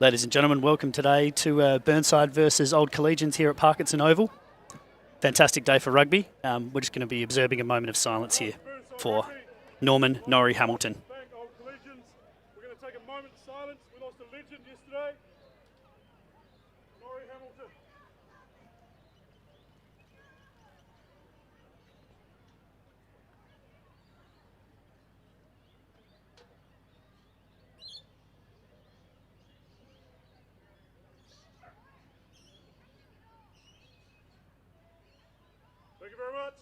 Ladies and gentlemen, welcome today to Burnside versus Old Collegians here at Parkinson Oval. Fantastic day for rugby. We're just going to be observing a moment of silence here for Norman Norrie Hamilton. Old Collegians. We're going to take a moment of silence. We lost a legend yesterday. Norrie Hamilton. Thank you very much.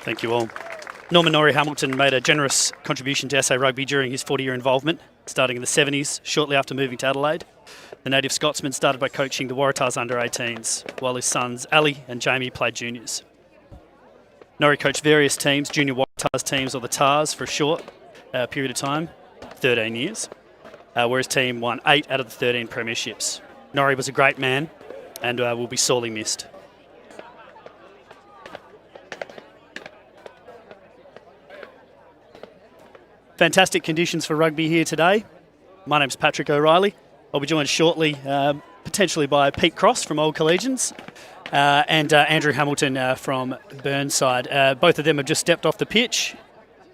Thank you all. Norman Norrie Hamilton made a generous contribution to SA Rugby during his 40-year involvement, starting in the 70s, shortly after moving to Adelaide. The native Scotsman started by coaching the Waratahs under-18s, while his sons Ali and Jamie played juniors. Norrie coached various teams, junior Waratahs teams or the Tars for a short period of time, 13 years, where his team won 8 out of the 13 premierships. Norrie was a great man and will be sorely missed. Fantastic conditions for rugby here today. My name's Patrick O'Reilly. I'll be joined shortly, potentially by Pete Cross from Old Collegians and Andrew Hamilton from Burnside. Both of them have just stepped off the pitch.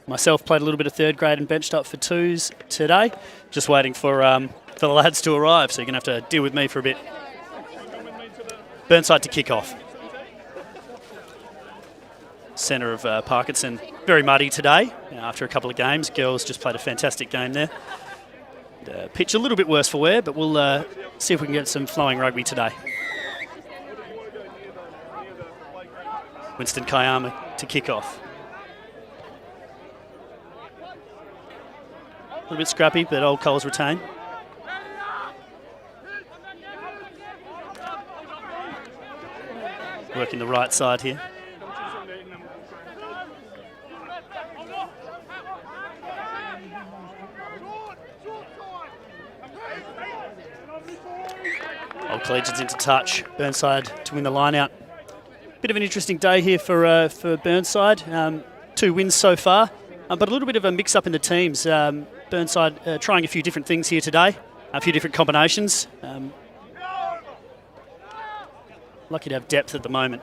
Myself played a little bit of third grade and benched up for twos today. Just waiting for the lads to arrive, so you're going to have to deal with me for a bit. Burnside to kick off. Centre of Parkinson, very muddy today after a couple of games. Girls just played a fantastic game there. Pitch a little bit worse for wear, but we'll see if we can get some flowing rugby today. Winston Kayama to kick off. A little bit scrappy, but Old Coles retain. Working the right side here. Old Collegians into touch. Burnside to win the line out. Bit of an interesting day here for Burnside. 2 wins so far, but a little bit of a mix-up in the teams. Burnside trying a few different things here today, a few different combinations. Lucky to have depth at the moment.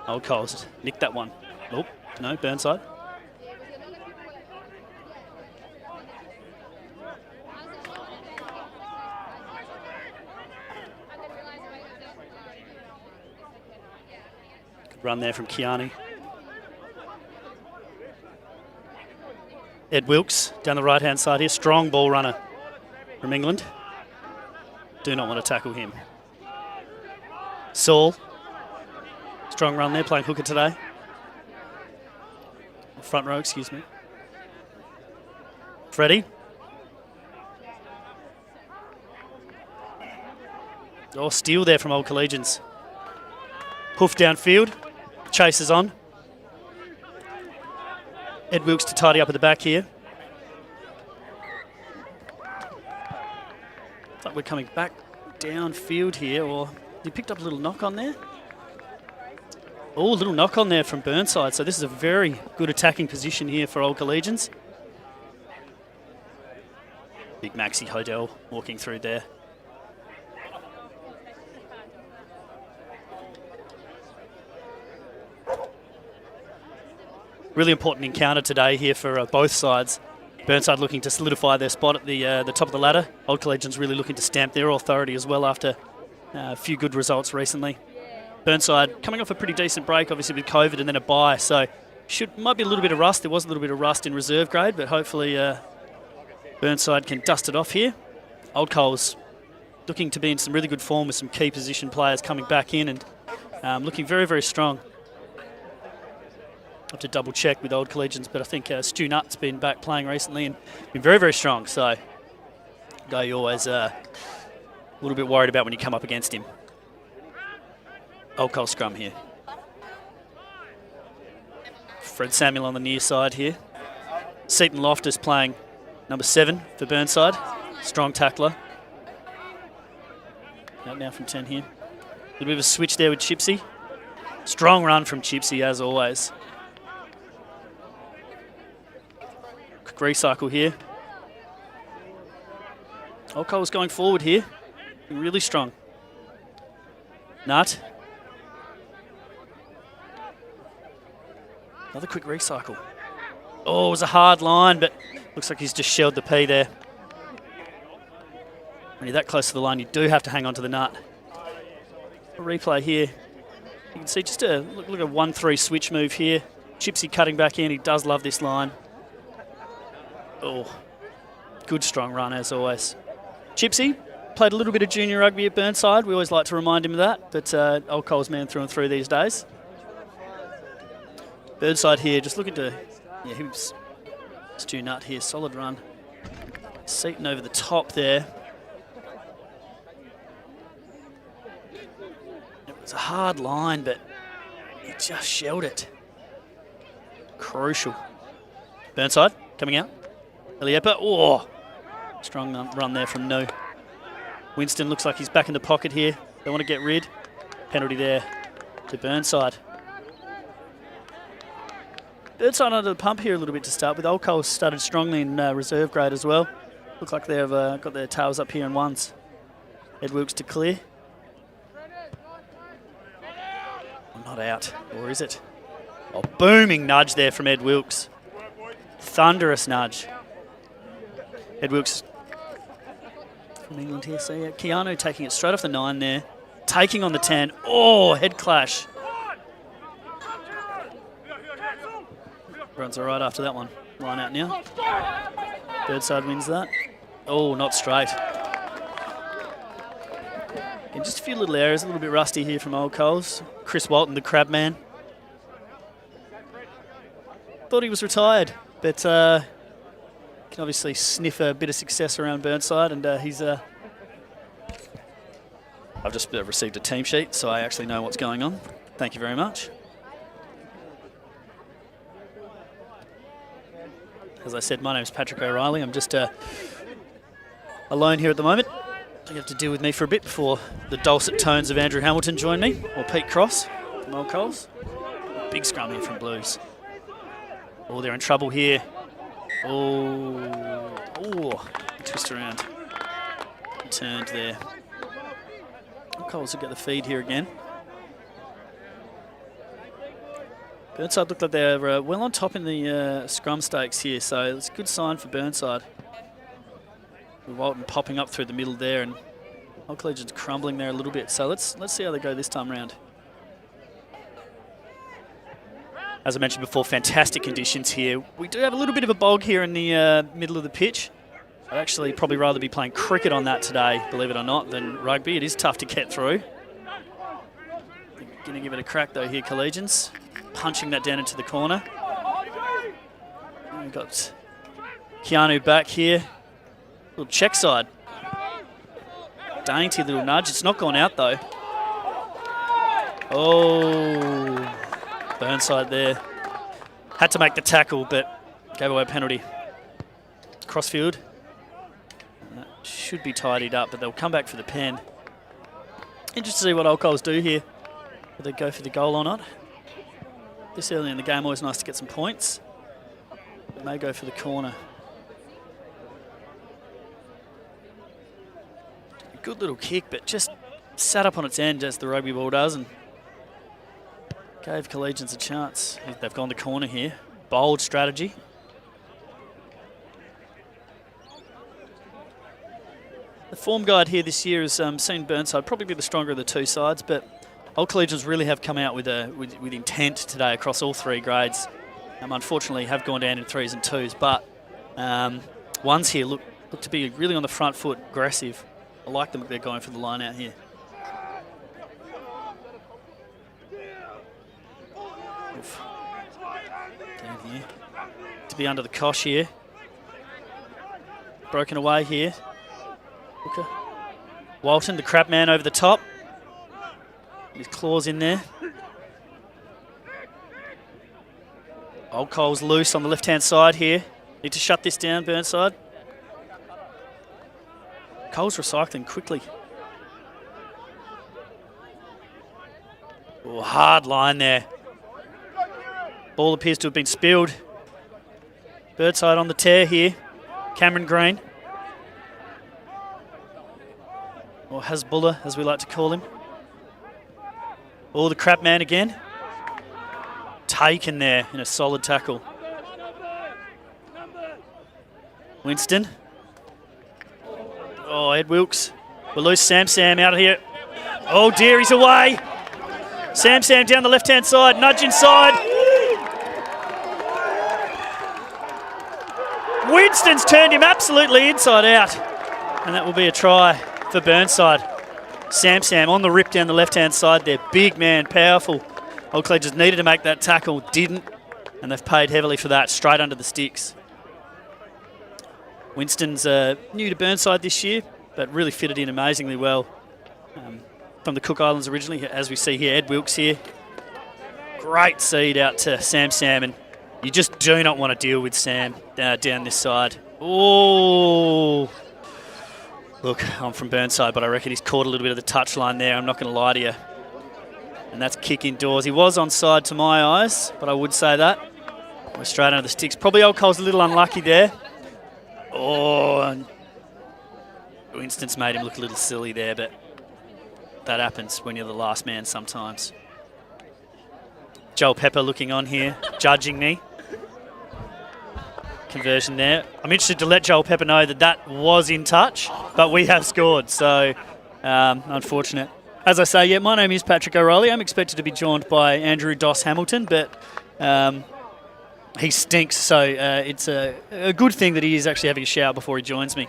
Old Coles nicked that one. Oh, no, Burnside. Good run there from Kiani. Ed Wilkes down the right-hand side here. Strong ball runner from England. Do not want to tackle him. Saul. Strong run there, playing hooker today. Front row, excuse me. Freddie. Oh, steal there from Old Collegians. Hoof downfield. Chases on. Ed Wilkes to tidy up at the back here. Looks like we're coming back downfield here, or he picked up a little knock on there. Oh, a little knock on there from Burnside. So this is a very good attacking position here for Old Collegians. Big Maxi Hodel walking through there. Really important encounter today here for both sides. Burnside looking to solidify their spot at the top of the ladder. Old Collegians really looking to stamp their authority as well after a few good results recently. Burnside coming off a pretty decent break, obviously with COVID and then a bye, so might be a little bit of rust. There was a little bit of rust in reserve grade, but hopefully Burnside can dust it off here. Old Coles looking to be in some really good form with some key position players coming back in and looking very, very strong. I have to double check with Old Collegians, but I think Stu Nutt's been back playing recently and been very, very strong. So, guy you're always a little bit worried about when you come up against him. Old Cole scrum here. Fred Samuel on the near side here. Seaton Loftus playing number 7 for Burnside. Strong tackler. Out now from 10 here. A little bit of a switch there with Chipsy. Strong run from Chipsy as always. recycle here. Old Cole's going forward here. Really strong. Nut. Another quick recycle. Oh, it was a hard line, but looks like he's just shelled the P there. When you're that close to the line, you do have to hang on to the nut. A replay here. You can see just a look at a 1-3 switch move here. Chipsy cutting back in. He does love this line. Oh, good strong run as always. Chipsy played a little bit of junior rugby at Burnside. We always like to remind him of that, but Old Cole's man through and through these days. Burnside here, just looking to, yeah, he was Stu Nutt here, solid run. Seaton over the top there. It was a hard line, but he just shelled it. Crucial. Burnside coming out. Eliepa, oh, strong run there from No. Winston looks like he's back in the pocket here. They want to get rid. Penalty there to Burnside. Burnside under the pump here a little bit to start with. Old Cole started strongly in reserve grade as well. Look like they've got their tails up here in ones. Ed Wilkes to clear. Not out, or is it? Oh, booming nudge there from Ed Wilkes. Thunderous nudge. Ed Wilkes from England here. So yeah, Keanu taking it straight off the 9 there. Taking on the 10. Oh, head clash. Runs all right after that one. Line out now. Burnside wins that. Oh, not straight. And just a few little errors, a little bit rusty here from Old Coles. Chris Walton, the crab man. Thought he was retired, but can obviously sniff a bit of success around Burnside, and he's... I've just received a team sheet, so I actually know what's going on. Thank you very much. As I said, my name is Patrick O'Reilly. I'm just alone here at the moment. You have to deal with me for a bit before the dulcet tones of Andrew Hamilton join me, or Pete Cross from Old Coles. Big scrum here from Blues. Oh, they're in trouble here. Oh, twist around. Turned there. Old Coles will get the feed here again. Burnside looked like they're well on top in the scrum stakes here, so it's a good sign for Burnside. Walton popping up through the middle there, and Old Collegians crumbling there a little bit. So let's see how they go this time round. As I mentioned before, fantastic conditions here. We do have a little bit of a bog here in the middle of the pitch. I'd actually probably rather be playing cricket on that today, believe it or not, than rugby. It is tough to get through. Going to give it a crack though here, Collegians. Punching that down into the corner. We've got Keanu back here. Little check side. Dainty little nudge. It's not gone out though. Oh, Burnside there. Had to make the tackle, but gave away a penalty. Crossfield. That should be tidied up, but they'll come back for the pen. Interesting to see what Old Coles do here. Whether they go for the goal or not. This early in the game, always nice to get some points. They may go for the corner. A good little kick, but just sat up on its end as the rugby ball does, and gave Collegians a chance. They've gone to corner here. Bold strategy. The form guide here this year has seen Burnside probably be the stronger of the two sides, but Old Collegians really have come out with intent today across all three grades. Unfortunately, have gone down in 3s and 2s, but ones here look to be really on the front foot, aggressive. I like them. They're going for the line out here. Oof. Down here. To be under the cosh here. Broken away here. Hooker. Walton, the crab man over the top. His claws in there. Old Cole's loose on the left-hand side here. Need to shut this down, Burnside. Cole's recycling quickly. Oh, hard line there. Ball appears to have been spilled. Burnside on the tear here. Cameron Green. Or Hasbullah, as we like to call him. Oh, the crap man again. Taken there in a solid tackle. Winston. Oh, Ed Wilkes. We'll lose Sam out of here. Oh dear, he's away. Sam down the left-hand side, nudge inside. Winston's turned him absolutely inside out. And that will be a try for Burnside. Sam on the rip down the left-hand side there. Big man, powerful. Old Collegians needed to make that tackle, didn't. And they've paid heavily for that, straight under the sticks. Winston's new to Burnside this year, but really fitted in amazingly well. From the Cook Islands originally, as we see here, Ed Wilkes here. Great seed out to Sam, and you just do not want to deal with Sam down this side. Oh, look, I'm from Burnside, but I reckon he's caught a little bit of the touchline there. I'm not going to lie to you. And that's kick indoors. He was onside to my eyes, but I would say that. We're straight under the sticks. Probably Old Cole's a little unlucky there. Oh, and Winston's made him look a little silly there, but that happens when you're the last man sometimes. Joel Pepper looking on here, judging me. Conversion there. I'm interested to let Joel Pepper know that that was in touch, but we have scored, so unfortunate. As I say, yeah, my name is Patrick O'Reilly. I'm expected to be joined by Andrew Doss Hamilton, but he stinks, so it's a good thing that he is actually having a shower before he joins me.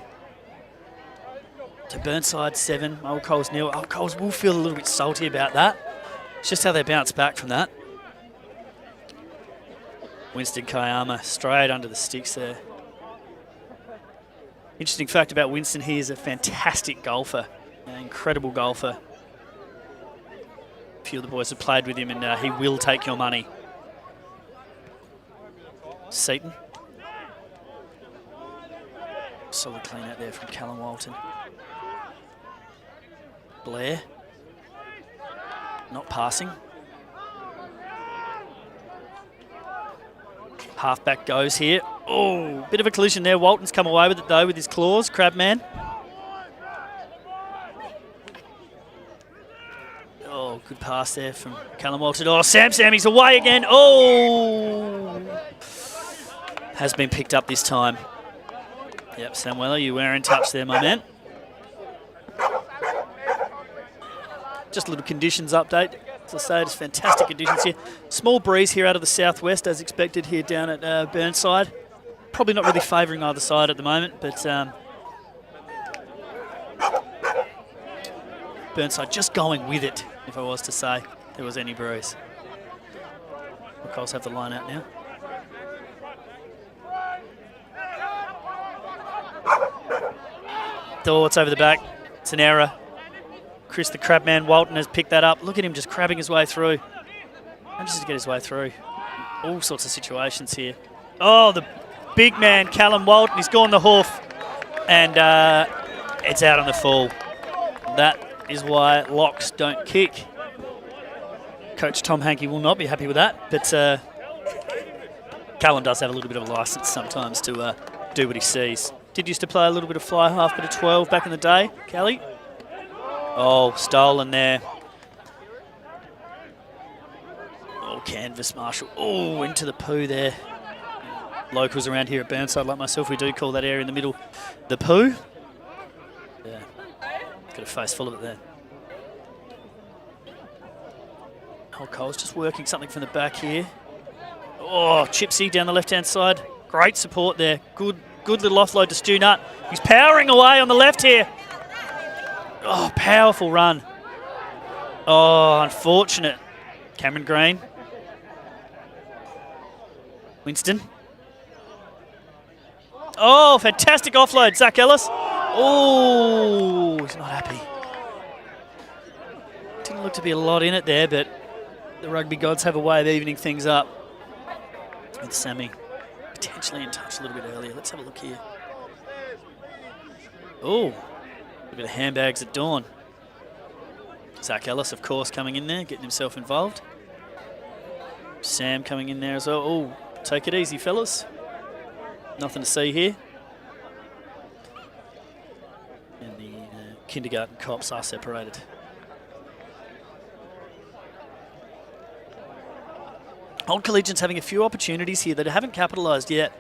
So Burnside 7, Old Coles 0. Old Coles will feel a little bit salty about that. It's just how they bounce back from that. Winston Kayama straight under the sticks there. Interesting fact about Winston, he is a fantastic golfer, an incredible golfer. A few of the boys have played with him, and he will take your money. Seaton. Solid clean out there from Callum Walton. Blair. Not passing. Halfback goes here. Oh, bit of a collision there. Walton's come away with it though with his claws. Crabman. Oh, good pass there from Callum Walton. Oh, Sam, he's away again. Oh! Has been picked up this time. Yep, Samuela, you were in touch there, my man. Just a little conditions update. As I say, it's fantastic conditions here. Small breeze here out of the southwest, as expected here down at Burnside. Probably not really favouring either side at the moment, but Burnside just going with it, if I was to say there was any breeze. The Coles have the line out now. Oh, it's over the back. It's an error. Chris the Crabman Walton has picked that up. Look at him just crabbing his way through. Just to get his way through. All sorts of situations here. Oh, the big man, Callum Walton. He's gone the hoof. And it's out on the full. That is why locks don't kick. Coach Tom Hankey will not be happy with that. But Callum does have a little bit of a licence sometimes to do what he sees. Did used to play a little bit of fly half, bit of 12 back in the day, Kelly. Oh, stolen there. Oh, canvas Marshall. Oh, into the poo there. Locals around here at Burnside, like myself, we do call that area in the middle the poo. Yeah, got a face full of it there. Oh, Cole's just working something from the back here. Oh, Chipsy down the left-hand side. Great support there. Good little offload to Stu Nutt. He's powering away on the left here. Oh, powerful run. Oh, unfortunate. Cameron Green. Winston. Oh, fantastic offload, Zach Ellis. Oh, he's not happy. Didn't look to be a lot in it there, but the rugby gods have a way of evening things up. With Sammy potentially in touch a little bit earlier. Let's have a look here. Oh, a bit of handbags at dawn. Zach Ellis, of course, coming in there, getting himself involved. Sam coming in there as well. Oh, take it easy, fellas. Nothing to see here. And the kindergarten cops are separated. Old Collegians having a few opportunities here that haven't capitalised yet.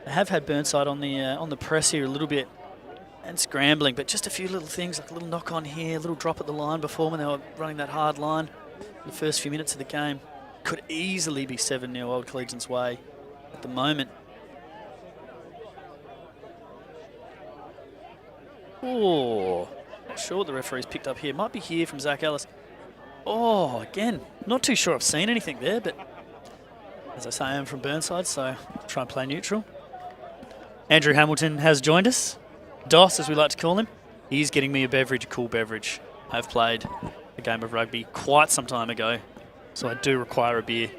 They have had Burnside on the press here a little bit and scrambling, but just a few little things, like a little knock on here, a little drop at the line before when they were running that hard line in the first few minutes of the game. Could easily be 7-0 Old Collegians' way at the moment. Oh, not sure what the referee's picked up here. Might be here from Zach Ellis. Oh, again, not too sure I've seen anything there, but as I say, I'm from Burnside, so I'll try and play neutral. Andrew Hamilton has joined us. Doss, as we like to call him. He's getting me a cool beverage. I've played a game of rugby quite some time ago, so I do require a beer.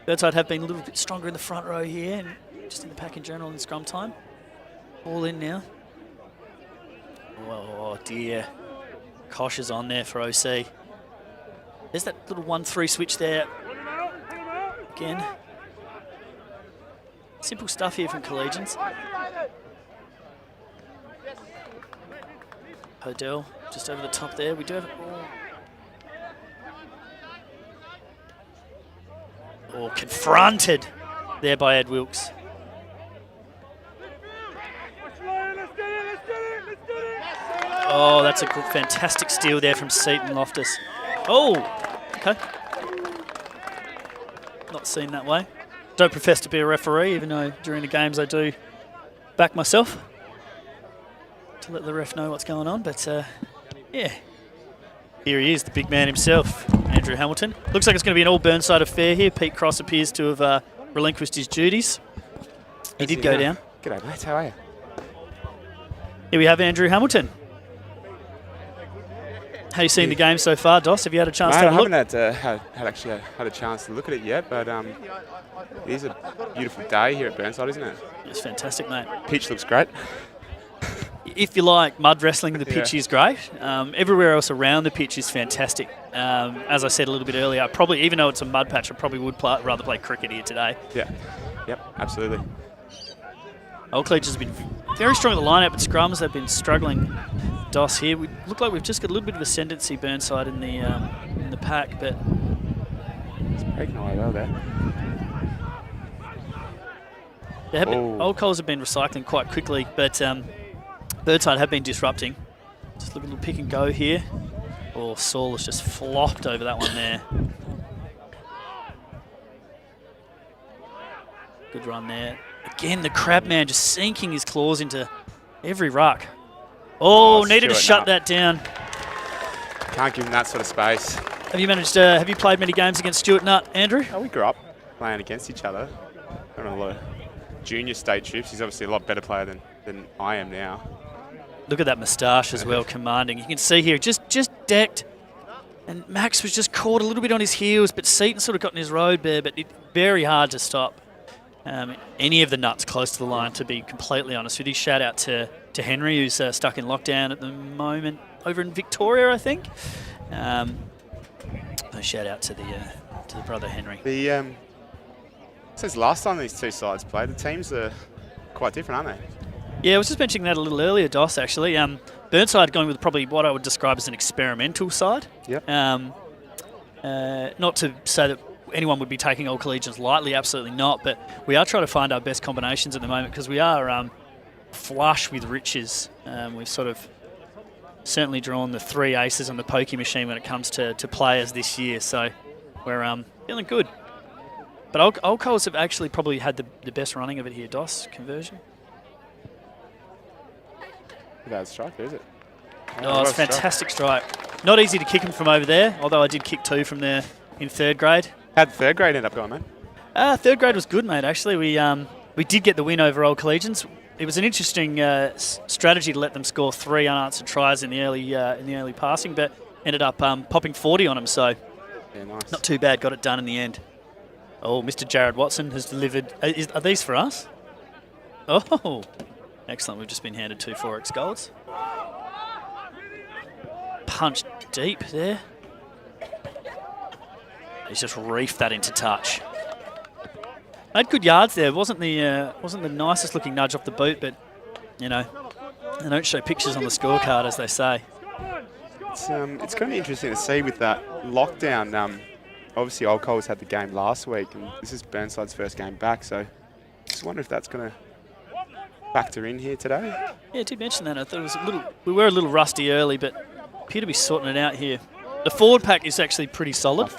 Burnside have been a little bit stronger in the front row here, and just in the pack in general in scrum time. All in now. Oh dear. Kosh is on there for OC. There's that little 1-3 switch there. Again. Simple stuff here from Collegians. Hodell just over the top there. We do have it. Oh, confronted there by Ed Wilkes. Oh, that's a good, fantastic steal there from Seaton Loftus. Oh, okay. Not seen that way. Don't profess to be a referee, even though during the games I do back myself to let the ref know what's going on. But yeah, here he is, the big man himself, Andrew Hamilton. Looks like it's going to be an all Burnside affair here. Pete Cross appears to have relinquished his duties. He did go down. G'day, mate. How are you? Here we have Andrew Hamilton. How you seen the game so far, Doss? Have you had a chance to have a look? I haven't had a chance to look at it yet, but it is a beautiful day here at Burnside, isn't it? It's fantastic, mate. Pitch looks great. If you like mud wrestling, the pitch is great. Everywhere else around the pitch is fantastic. As I said a little bit earlier, probably even though it's a mud patch, I probably would rather play cricket here today. Yeah. Yep. Absolutely. Old Collegians have been very strong at the line-out, but scrums have been struggling. Doss here. We look like we've just got a little bit of ascendancy Burnside in the pack, but it's breaking away well there. Old Coles have been recycling quite quickly, but Burnside have been disrupting. Just look at a little pick and go here. Oh, Saul has just flopped over that one there. Good run there. Again, the crab man just sinking his claws into every ruck. Oh, needed to shut that down. Can't give him that sort of space. Have you played many games against Stuart Nutt, Andrew? Oh, we grew up playing against each other. On a lot of junior state trips. He's obviously a lot better player than I am now. Look at that moustache as well, commanding. You can see here, just decked. And Max was just caught a little bit on his heels, but Seaton sort of got in his road there, but very hard to stop any of the Nuts close to the line, to be completely honest with you. Shout out to Henry, who's stuck in lockdown at the moment over in Victoria, I think. Shout out to the brother Henry. Since last time these two sides played, the teams are quite different, aren't they? Yeah, I was just mentioning that a little earlier, Doss, actually. Burnside going with probably what I would describe as an experimental side. Yep. Not to say that anyone would be taking Old Collegians lightly, absolutely not, but we are trying to find our best combinations at the moment because we are flush with riches. We've sort of certainly drawn the 3 aces on the pokey machine when it comes to players this year, so we're feeling good. But Old Coles have actually probably had the best running of it here, Doss, conversion. Bad strike, is it? Oh, it's a fantastic strike. Not easy to kick him from over there, although I did kick 2 from there in 3rd grade. How'd 3rd grade end up going, mate? 3rd grade was good, mate, actually. We did get the win over Old Collegians. It was an interesting strategy to let them score 3 unanswered tries in the early passing, but ended up popping 40 on them, so nice. Not too bad. Got it done in the end. Oh, Mr. Jared Watson has delivered. Are these for us? Oh, excellent. We've just been handed 2 4X golds. Punched deep there. He's just reefed that into touch. Had good yards there. Wasn't the nicest looking nudge off the boot, but you know, they don't show pictures on the scorecard, as they say. It's going to be interesting to see with that lockdown. Obviously, Old Coles had the game last week, and this is Burnside's first game back. So, just wonder if that's going to factor in here today. Yeah, I did mention that. I thought it was we were a little rusty early, but appear to be sorting it out here. The forward pack is actually pretty solid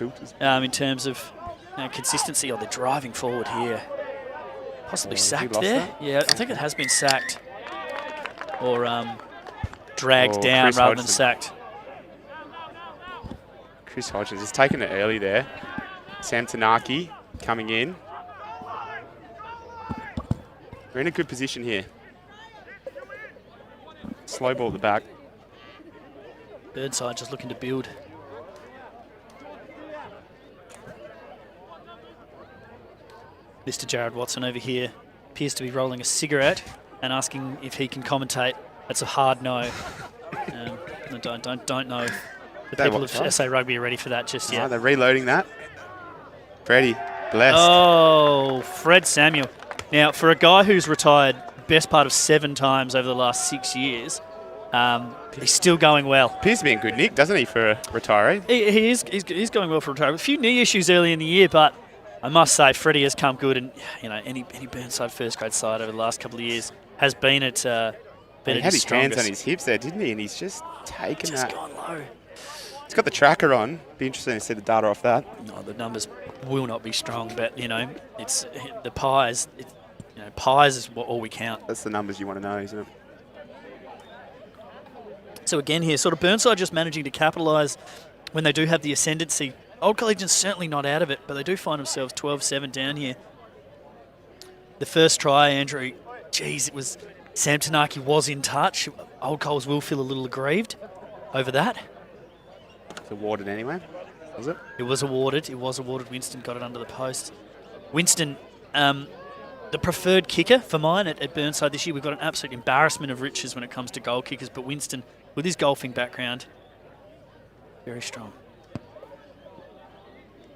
in terms of consistency. Oh, they're driving forward here. Possibly sacked there. That? Yeah, I think it has been sacked or dragged down Chris rather Hodgson. than sacked. Chris Hodgins has taken it early there. Sam Tanaki coming in. We're in a good position here. Slow ball at the back. Burnside just looking to build. Mr. Jared Watson over here appears to be rolling a cigarette and asking if he can commentate. That's a hard no. I don't know if the people of SA Rugby are ready for that just yet. Oh, they're reloading that. Freddie, blessed. Oh, Fred Samuel. Now, for a guy who's retired best part of 7 times over the last 6 years, he's still going well. Appears to be in good nick, doesn't he, for a retiree? He is. He's going well for a retirement. A few knee issues early in the year, but I must say Freddie has come good, and you know any Burnside first grade side over the last couple of years has been at. He had his hands on his hips there, didn't he? And he's just taken that. Gone low. He's got the tracker on. Be interesting to see the data off that. No, the numbers will not be strong, but you know it's the pies. Pies is all we count. That's the numbers you want to know, isn't it? So again here, sort of Burnside just managing to capitalise when they do have the ascendancy. Old Collegians certainly not out of it, but they do find themselves 12-7 down here. The first try, Andrew, geez, it was Sam Tanaki was in touch. Old Coles will feel a little aggrieved over that. It's awarded anyway, was it? It was awarded. Winston got it under the post. Winston, the preferred kicker for mine at Burnside this year. We've got an absolute embarrassment of riches when it comes to goal kickers, but Winston, with his golfing background, very strong.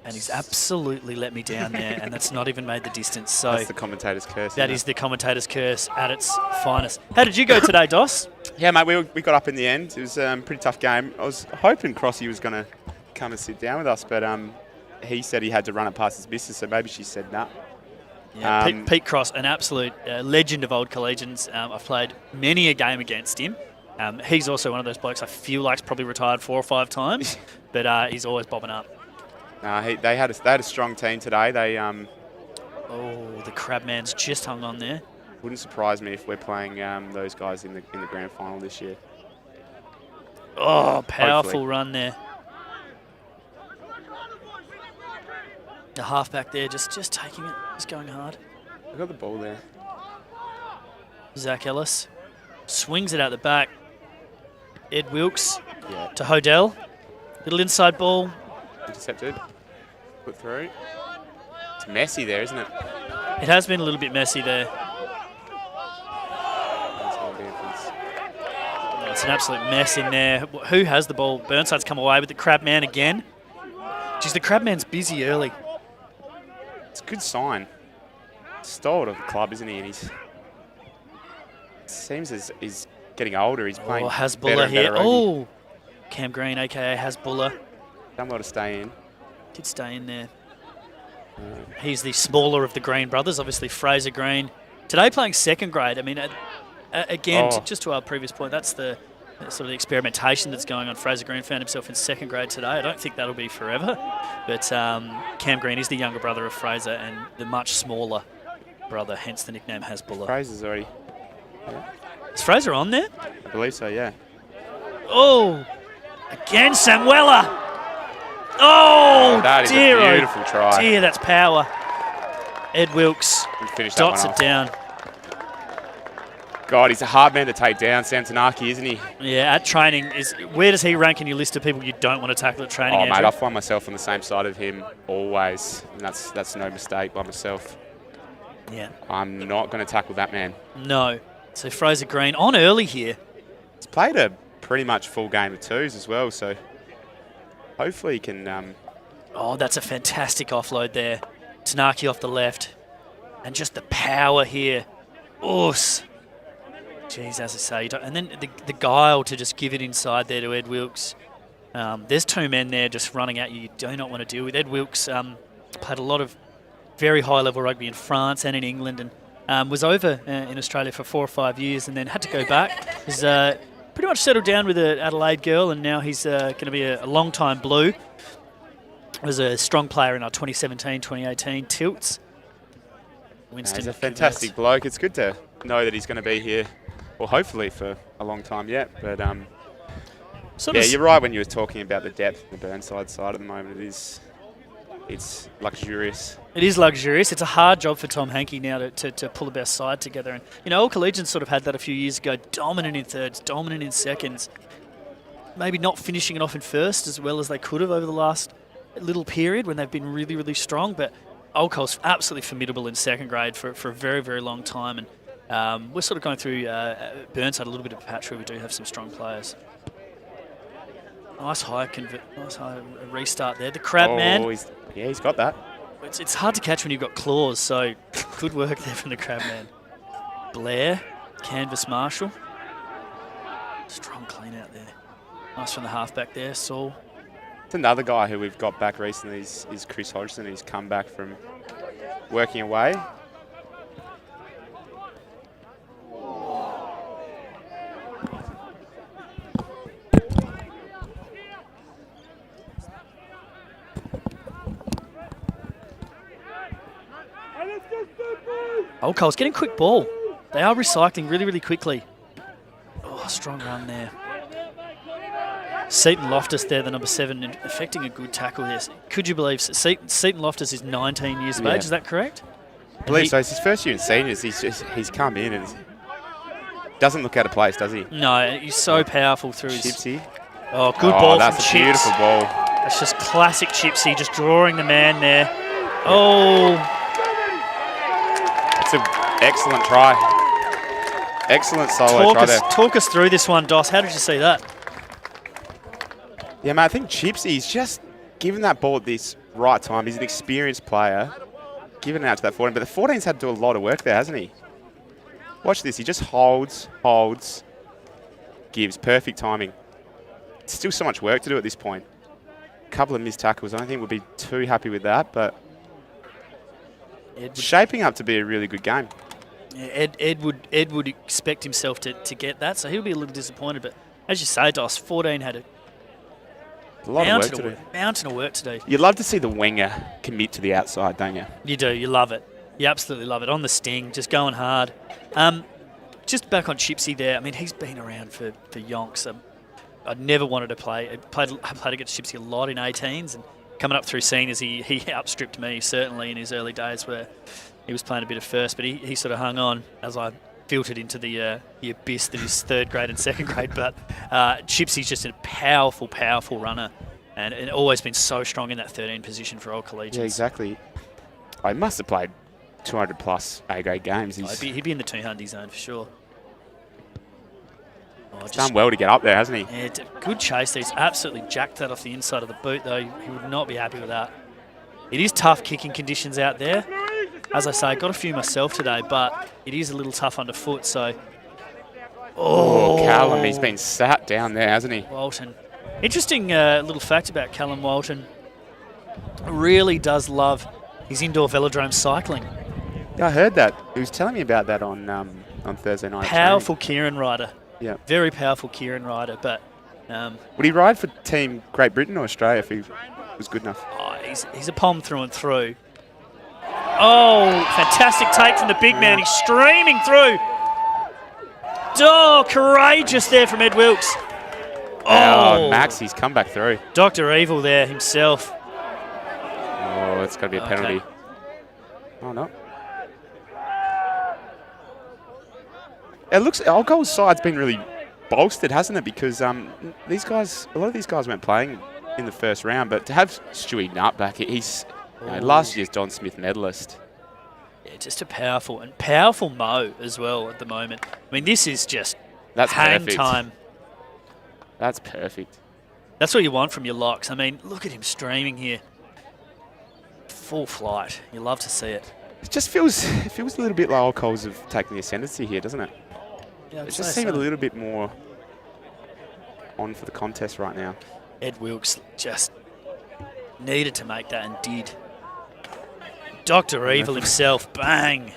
And he's absolutely let me down there, and that's not even made the distance. So that's the commentator's curse. That is the commentator's curse at its finest. How did you go today, Dos? Yeah, mate, we got up in the end. It was a pretty tough game. I was hoping Crossy was going to come and sit down with us, but he said he had to run it past his missus, so maybe she said no. Yeah, Pete Cross, an absolute legend of Old Collegians. I've played many a game against him. He's also one of those blokes I feel like's probably retired 4 or 5 times, but he's always bobbing up. They had a strong team today. They oh, the Crabman's just hung on there. Wouldn't surprise me if we're playing those guys in the grand final this year. Oh, powerful Hopefully. Run there. The halfback there just taking it, just going hard. I got the ball there. Zach Ellis swings it out the back. Ed Wilkes Yeah. to Hodell. Little inside ball. Intercepted. Put through. It's messy there, isn't it? It has been a little bit messy there. Oh, it's an absolute mess in there. Who has the ball? Burnside's come away with the Crabman again. Geez, the Crabman's busy early. It's a good sign. Stalwart of the club, isn't he? And seems as he's getting older. He's playing Hasbulla here. Oh, Cam Green, a.k.a. Hasbulla. Done well to stay in. Did stay in there. He's the smaller of the Green brothers, obviously Fraser Green. Today playing second grade. I mean, again, just to our previous point, that's the sort of the experimentation that's going on. Fraser Green found himself in second grade today. I don't think that'll be forever. But Cam Green is the younger brother of Fraser and the much smaller brother, hence the nickname Hasbulla. Fraser's already. Yeah. Is Fraser on there? I believe so, yeah. Oh, again Samuela. Oh, that is dear, a beautiful try. Dear, that's power. Ed Wilkes dots it down. God, he's a hard man to take down, Sam Tanaki, isn't he? Yeah, at training, where does he rank in your list of people you don't want to tackle at training, Oh, Andrew? mate, I find myself on the same side of him always. And that's no mistake by myself. Yeah. I'm not going to tackle that man. No. So Fraser Green on early here. He's played a pretty much full game of twos as well, so hopefully he can... Oh, that's a fantastic offload there. Tanaki off the left. And just the power here. Jeez, as I say. And then the guile to just give it inside there to Ed Wilkes. There's two men there just running at you do not want to deal with. Ed Wilkes played a lot of very high-level rugby in France and in England, and was over in Australia for 4 or 5 years and then had to go back. He's pretty much settled down with an Adelaide girl, and now he's going to be a long-time Blue. Was a strong player in our 2017-2018 tilts. Winston, he's a fantastic bloke. It's good to know that he's going to be here, well, hopefully for a long time yet. But yeah, you're right when you were talking about the depth of the Burnside side at the moment. It's luxurious. It is luxurious. It's a hard job for Tom Hankey now to pull the best side together. And all Collegians sort of had that a few years ago, dominant in thirds, dominant in seconds. Maybe not finishing it off in first as well as they could have over the last little period when they've been really, really strong. But Old Cole's absolutely formidable in second grade for a very, very long time. And we're sort of going through Burnside a little bit of a patch where we do have some strong players. Nice high restart there. The crab man. He's got that. It's hard to catch when you've got claws, so good work there from the crab man. Blair, canvas marshal. Strong clean out there. Nice from the halfback there, Saul. It's another guy who we've got back recently is Chris Hodgson. He's come back from working away. Old Cole's getting quick ball. They are recycling really, really quickly. Strong run there. Seaton Loftus there, the number 7, effecting a good tackle there. Could you believe Seaton Loftus is 19 years of age? Is that correct? I believe so. It's his first year in seniors. He's come in and doesn't look out of place, does he? No, he's so powerful through his... Chipsy. Oh, good ball from Chips. That's a beautiful ball. That's just classic Chipsy, just drawing the man there. Oh... It's an excellent try. Excellent solo try there. Talk us through this one, Doss. How did you see that? Yeah, man, I think Chipsy's just given that ball at this right time. He's an experienced player. Giving it out to that 14. But the 14's had to do a lot of work there, hasn't he? Watch this. He just holds, gives. Perfect timing. Still so much work to do at this point. A couple of missed tackles. I don't think we'll be too happy with that, but shaping up to be a really good game. Yeah, Ed would expect himself to get that, so he'll be a little disappointed. But as you say, Doss, 14 had a lot of work to do. Mountain of work to do. You'd love to see the winger commit to the outside, don't you? You do. You love it. You absolutely love it. On the sting, just going hard. Just back on Chipsy there. I mean, he's been around for yonks. I'd never wanted to play. I played against Chipsy a lot in 18s, and coming up through seniors, he outstripped me, certainly, in his early days where he was playing a bit of first, but he sort of hung on as I filtered into the abyss that is third grade and second grade. But Chipsy's just a powerful, powerful runner, and always been so strong in that 13 position for Old Collegians. Yeah, exactly. I must have played 200 plus A-grade games. He'd be in the 200 zone for sure. He's done well to get up there, hasn't he? Yeah, good chase. He's absolutely jacked that off the inside of the boot, though. He would not be happy with that. It is tough kicking conditions out there. As I say, I got a few myself today, but it is a little tough underfoot, so... Callum, he's been sat down there, hasn't he? Walton. Interesting little fact about Callum Walton. Really does love his indoor velodrome cycling. Yeah, I heard that. He was telling me about that on Thursday night. Powerful Kieran rider. Yeah. Very powerful Kieran rider, but... would he ride for Team Great Britain or Australia if he was good enough? He's a pom through and through. Oh, fantastic take from the big man. He's streaming through. Oh, courageous there from Ed Wilkes. Max, he's come back through. Dr. Evil there himself. Oh, it's got to be a penalty. Okay. Oh, no. It looks, Old Cole's side's been really bolstered, hasn't it? Because a lot of these guys weren't playing in the first round, but to have Stewie Nutt back, he's last year's Don Smith medalist. Yeah, just a powerful Mo as well at the moment. I mean, this is just hang time. That's perfect. That's what you want from your locks. I mean, look at him streaming here. Full flight. You love to see it. It just feels a little bit like Old Coles have taken the ascendancy here, doesn't it? Yeah, It just seems a little bit more on for the contest right now. Ed Wilkes just needed to make that and did. Dr. Evil himself, bang!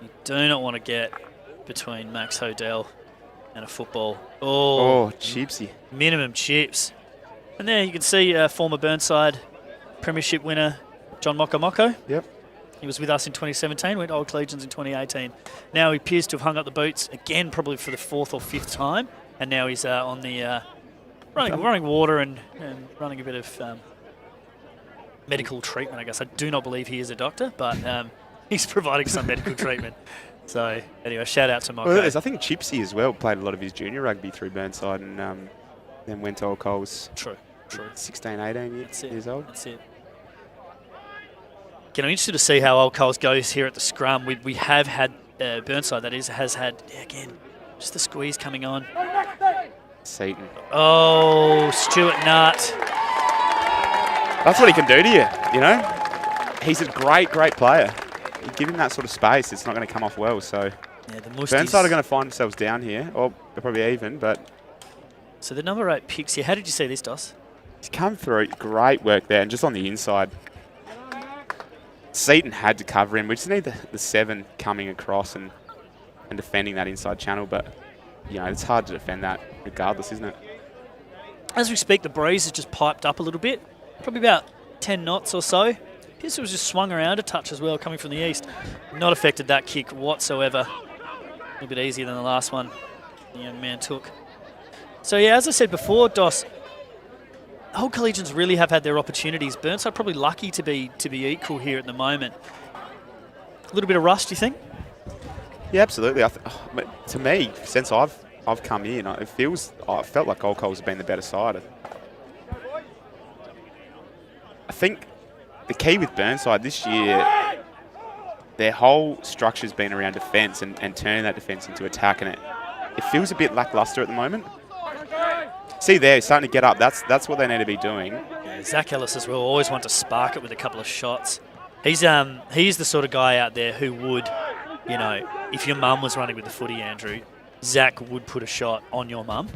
You do not want to get between Max Hodel and a football. Oh, chipsy. Minimum chips. And there you can see former Burnside premiership winner John Moko. Yep. He was with us in 2017, went Old Collegians in 2018. Now he appears to have hung up the boots again, probably for the 4th or 5th time. And now he's on the running water and running a bit of medical treatment, I guess. I do not believe he is a doctor, but he's providing some medical treatment. So anyway, shout out to Moko. Well, I think Chipsy as well played a lot of his junior rugby through Burnside and then went to Old Coles. True. 16, 18 years old. That's it. I'm interested to see how Old Coles goes here at the scrum. We have had Burnside, that is, has had, again, just the squeeze coming on. Seaton. Oh, Stuart Nutt. That's what he can do to you, you know? He's a great player. You give him that sort of space, it's not going to come off well. So yeah, the Burnside are going to find themselves down here, or they're probably even, but... So the number 8 picks here. How did you see this, Dos? He's come through, great work there, and just on the inside. Seaton had to cover him. We just need the 7 coming across and defending that inside channel, but you know it's hard to defend that regardless, isn't it? As we speak, the breeze has just piped up a little bit, probably about 10 knots or so. Appears it was just swung around a touch as well, coming from the east. Not affected that kick whatsoever. A little bit easier than the last one the young man took. So yeah, as I said before, Dos, Old Collegians really have had their opportunities. Burnside probably lucky to be equal here at the moment. A little bit of rust, do you think? Yeah, absolutely. To me, since I've come in, I felt like Old Coles have been the better side. I think the key with Burnside this year, their whole structure's been around defence and turning that defence into attack, and it feels a bit lacklustre at the moment. See there, he's starting to get up. That's what they need to be doing. Yeah, Zach Ellis as well, always want to spark it with a couple of shots. He's the sort of guy out there who would, you know, if your mum was running with the footy, Andrew, Zach would put a shot on your mum.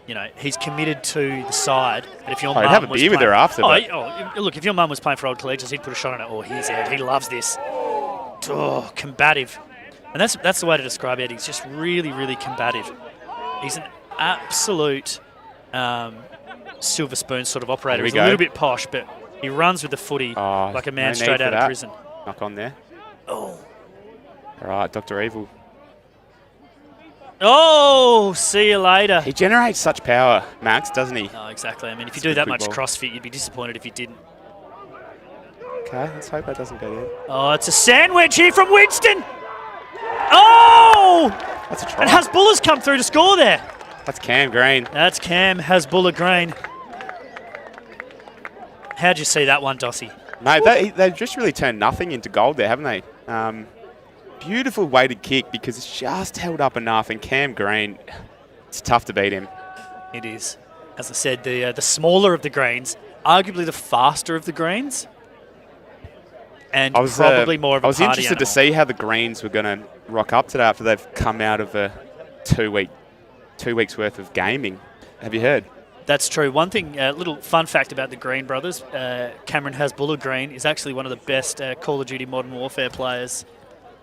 You know, he's committed to the side. And if your mum have a beer with her after. Look, if your mum was playing for Old Collegians, he'd put a shot on it. Oh, he's Ed. He loves this. Oh, combative. And that's the way to describe Ed. He's just really combative. He's an absolute silver spoon sort of operator. He's a little bit posh, but he runs with the footy like a man straight out of prison. Knock on there. Oh. All right, Dr. Evil. Oh, see you later. He generates such power, Max, doesn't he? Oh, exactly. I mean, if you do that much CrossFit, you'd be disappointed if you didn't. Okay, let's hope that doesn't go there. Oh, it's a sandwich here from Winston. Oh! That's a try. And Hasbullah's come through to score there. That's Cam Green. That's Cam Hasbullah Green. How'd you see that one, Dossie? Mate, they've just really turned nothing into gold there, haven't they? Beautiful weighted kick because it's just held up enough, and Cam Green, it's tough to beat him. It is. As I said, the smaller of the Greens, arguably the faster of the Greens, and probably more of a party I was interested animal. to see how the Greens were going to rock up today after they've come out of a 2 weeks worth of gaming. Have you heard? That's true. One thing, a little fun fact about the Green brothers, Cameron Hasbullah Green is actually one of the best Call of Duty Modern Warfare players.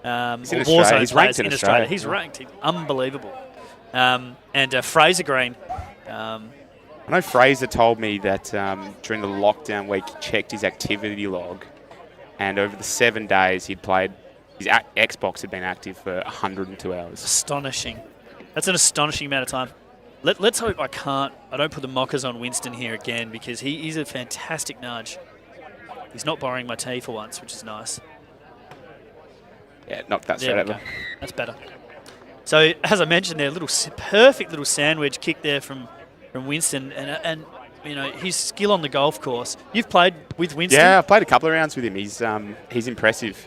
He's in Australia. He's ranked in Australia. He's ranked. Unbelievable. And Fraser Green. I know Fraser told me that during the lockdown week, he checked his activity log, and over the 7 days he'd played, his Xbox had been active for 102 hours. Astonishing. That's an astonishing amount of time. Let's hope I don't put the mockers on Winston here again, because he's a fantastic nudge. He's not borrowing my tea for once, which is nice. Yeah, knocked that straight over. That's better. So, as I mentioned there, perfect little sandwich kick there from Winston, and you know, his skill on the golf course. You've played with Winston? Yeah, I've played a couple of rounds with him. He's impressive.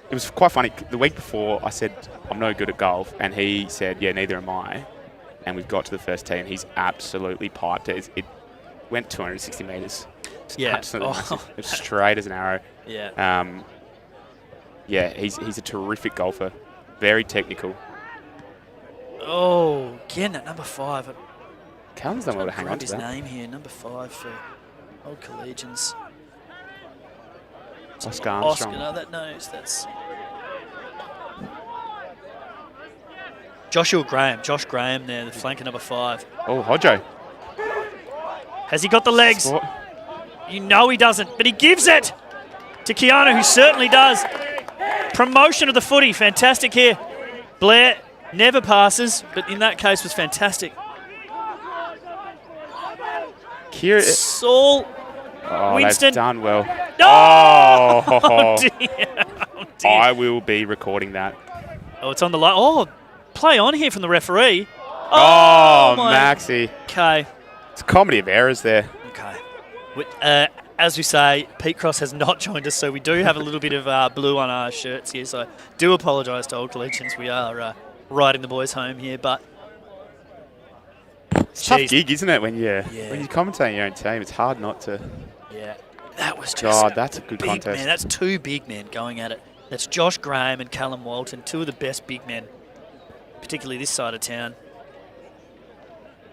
It was quite funny. The week before, I said, I'm no good at golf, and he said, yeah, neither am I. And we've got to the first tee, and he's absolutely piped it. It went 260 metres. Yeah. Absolutely massive. It's straight as an arrow. Yeah. Yeah, he's a terrific golfer. Very technical. Oh, again, that number 5. Callum's done well to hang on to his that. name here, number 5 for Old Collegians. Oscar Armstrong. That's Josh Graham there, the flanker number 5. Oh, Hodjo. Has he got the legs? Sport. You know he doesn't, but he gives it to Keanu, who certainly does. Promotion of the footy, fantastic here. Blair never passes, but in that case was fantastic. Kira. Saul Winston. They've done well. No! Oh, dear. Oh, dear. I will be recording that. Oh, it's on the line. Oh, play on here from the referee. Oh, my. Maxi. Okay. It's a comedy of errors there. Okay. As we say, Pete Cross has not joined us, so we do have a little bit of blue on our shirts here. So I do apologise to Old Collegians. We are riding the boys home here, but it's a tough gig, isn't it? When you commentate your own team, it's hard not to. Yeah, that was just. God, that's a good contest. Man, that's 2 big men going at it. That's Josh Graham and Callum Walton, 2 of the best big men, particularly this side of town.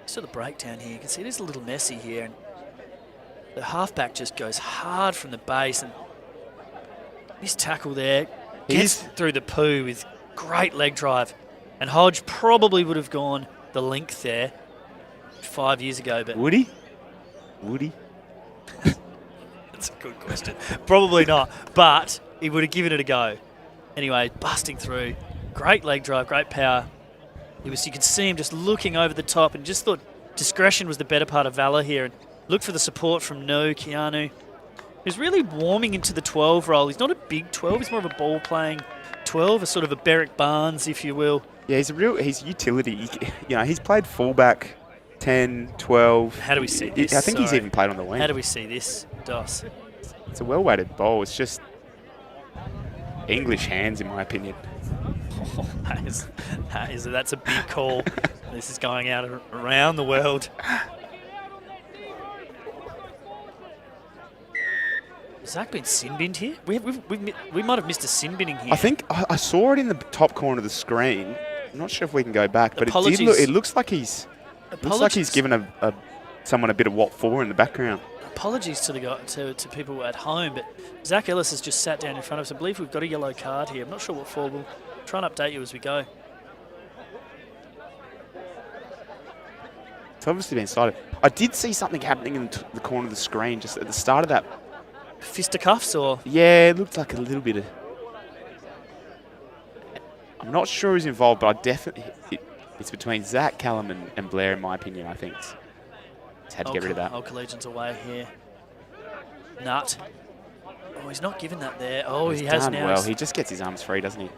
So the breakdown here, you can see it is a little messy here, and the halfback just goes hard from the base, and this tackle there gets through the poo with great leg drive. And Hodge probably would have gone the length there 5 years ago. But Would he? That's a good question. Probably not, but he would have given it a go. Anyway, busting through. Great leg drive, great power. You can see him just looking over the top and just thought discretion was the better part of valour here. And look for the support from Keanu, who's really warming into the 12 role. He's not a big 12. He's more of a ball-playing 12, a sort of a Berrick Barnes, if you will. Yeah, he's utility. He's played fullback, 10, 12. How do we see this? I think he's even played on the wing. How do we see this, Dos? It's a well-weighted ball. It's just English hands, in my opinion. Oh, that's a big call. This is going out around the world. Has Zach been sin-binned here? We might have missed a sin-binning here. I think I saw it in the top corner of the screen. I'm not sure if we can go back, but it looks like he's given someone a bit of what for in the background. Apologies to people at home, but Zach Ellis has just sat down in front of us. I believe we've got a yellow card here. I'm not sure what for. We'll try and update you as we go. It's obviously been cited. I did see something happening in the corner of the screen just at the start of that. Fisticuffs or? Yeah, it looked like a little bit of. I'm not sure who's involved, but I definitely. It's between Zach, Callum, and Blair, in my opinion, I think. It's had to get rid of that. Old Collegians away here. Nut. Oh, he's not given that there. Oh, he has now. Well, he just gets his arms free, doesn't he?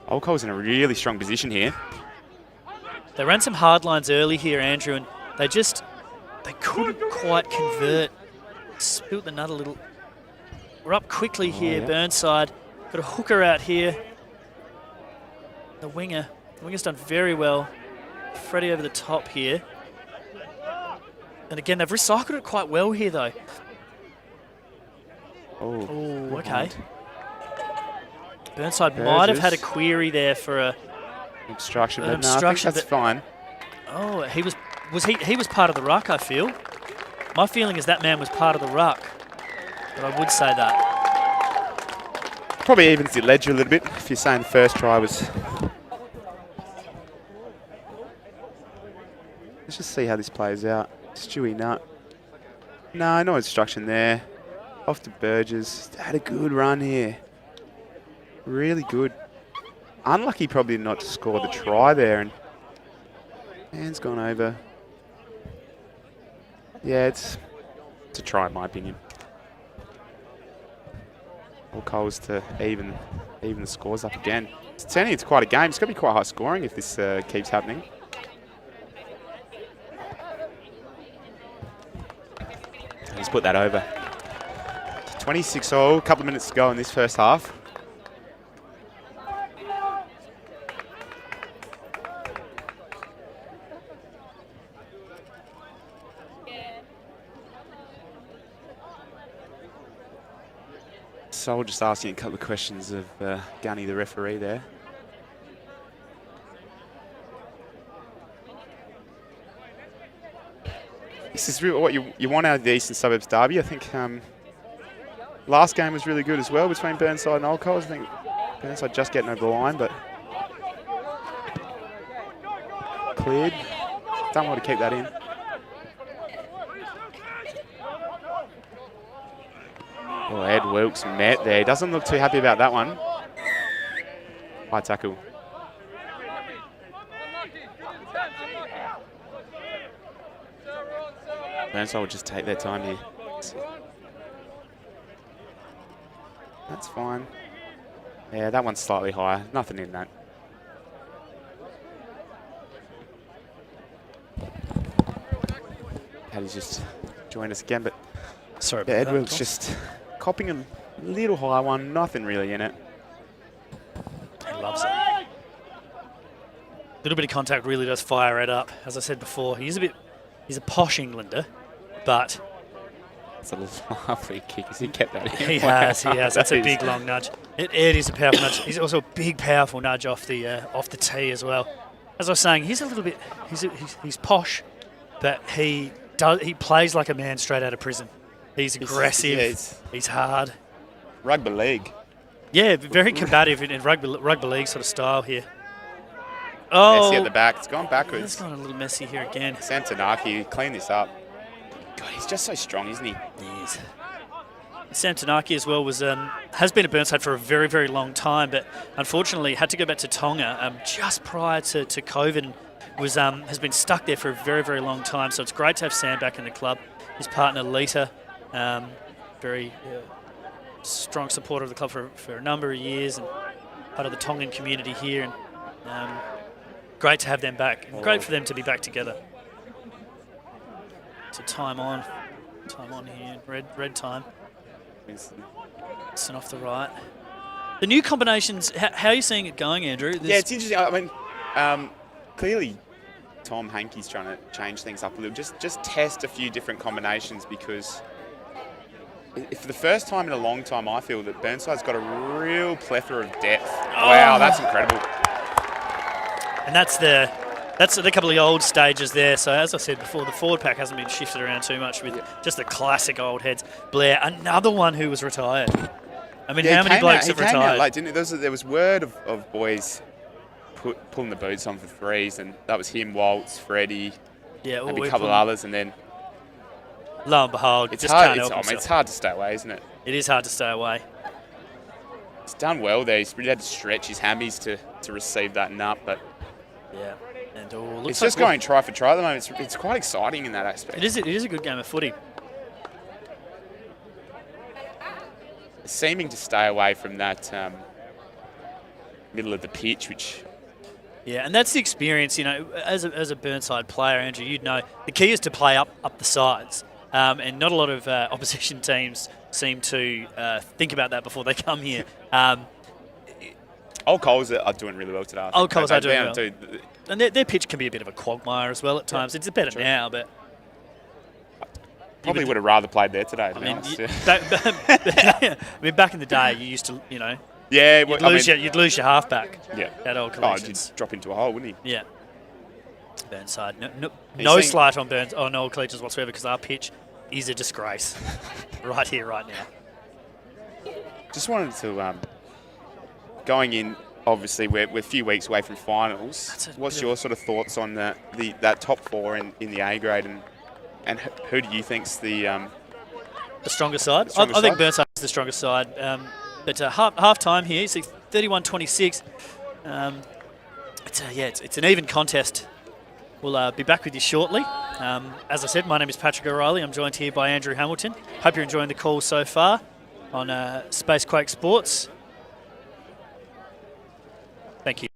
Old Cole's in a really strong position here. They ran some hard lines early here, Andrew, and they couldn't quite convert. Spilt the nut a little. We're up quickly here, yeah. Burnside. Got a hooker out here. The winger's done very well. Freddie over the top here. And again, they've recycled it quite well here, though. Oh, okay. Burnside might have had a query there for a obstruction, but no, I think that's fine. Oh, he was part of the ruck, I feel. My feeling is that man was part of the ruck, but I would say that. Probably evens the ledger a little bit if you're saying the first try was. Let's just see how this plays out. Stewie Nutt. No obstruction there. Off to Burgess. Had a good run here. Really good. Unlucky probably not to score the try there. And man's gone over. Yeah, it's a try in my opinion. All Coles to even the scores up again. It's turning into quite a game. It's going to be quite high scoring if this keeps happening. Let's put that over. 26-all, a couple of minutes to go in this first half. So I'll just ask you a couple of questions of Gunny, the referee there. This is really what you want out of the Eastern Suburbs derby. I think last game was really good as well between Burnside and Old Coles. I think Burnside just getting over the line, but cleared. Don't want to keep that in. Oh, Ed Wilkes met there. Doesn't look too happy about that one. High tackle. Burnside will just take their time here. That's fine. Yeah, that one's slightly higher. Nothing in that. Paddy's just joined us again, but Sorry about yeah, Ed that, Wilkes Tom. just copping a little high one. Nothing really in it. He loves it. A little bit of contact really does fire Ed up. As I said before, he's a posh Englander, but It's a lovely kick. Has he kept that in? he has. That's a big long nudge. Ed is a powerful nudge. He's also a big, powerful nudge off the tee as well. As I was saying, he's a little bit. He's posh, but he plays like a man straight out of prison. He's aggressive. He's hard. Rugby league. Yeah, very combative in rugby league sort of style here. Oh, Messy at the back. It's gone it's backwards. gone a little messy here again. Santanaki, clean this up. God, he's just so strong, isn't he? He is. Santanaki as well has been at Burnside for a very, very long time, but unfortunately had to go back to Tonga just prior to COVID. And has been stuck there for a very, very long time. So it's great to have Sam back in the club. His partner Lita, very strong supporter of the club for a number of years and part of the Tongan community here. And great to have them back. And great for them to be back together. So time on here. Red time. Listen off the right. The new combinations. How are you seeing it going, Andrew? Yeah, it's interesting. I mean, clearly Tom Hankey's trying to change things up a little. Just test a few different combinations, because for the first time in a long time, I feel that Burnside's got a real plethora of depth. Oh. Wow, that's incredible. And that's a couple of old stages there. So as I said before, the forward pack hasn't been shifted around too much with just the classic old heads. Blair, another one who was retired. I mean, how many blokes have retired? Late, didn't it? There was word of boys pulling the boots on for threes, and that was him, Waltz, Freddie, maybe a couple of others, and then lo and behold, it's just hard. can't help himself. It's hard to stay away, isn't it? It is hard to stay away. He's done well there. He's really had to stretch his hammies to receive that nut, but yeah, and it's just going try for try at the moment. It's quite exciting in that aspect. It is a good game of footy. Seeming to stay away from that middle of the pitch, which. Yeah, and that's the experience, as a Burnside player, Andrew, you'd know, the key is to play up the sides. And not a lot of opposition teams seem to think about that before they come here. Old Coles are doing really well today. Old Coles are doing well. And their pitch can be a bit of a quagmire as well at times. Yeah, it's better now, but... Probably would have rather played there today, to be honest. I mean, back in the day, you used to, Yeah, you'd lose your halfback. Yeah. At Old Collegians. He'd drop into a hole, wouldn't he? Yeah. Burnside. No slight on Old Collegians whatsoever, because our pitch is a disgrace right here, right now. Just wanted to, going in, obviously we're a few weeks away from finals. What's your sort of thoughts on that top four in the A grade, and who do you think's the strongest side? Strongest I think side? Burnside is the strongest side. But half time here, it's 31-26. It's an even contest. We'll be back with you shortly. As I said, my name is Patrick O'Reilly. I'm joined here by Andrew Hamilton. Hope you're enjoying the call so far on Spacequake Sports. Thank you.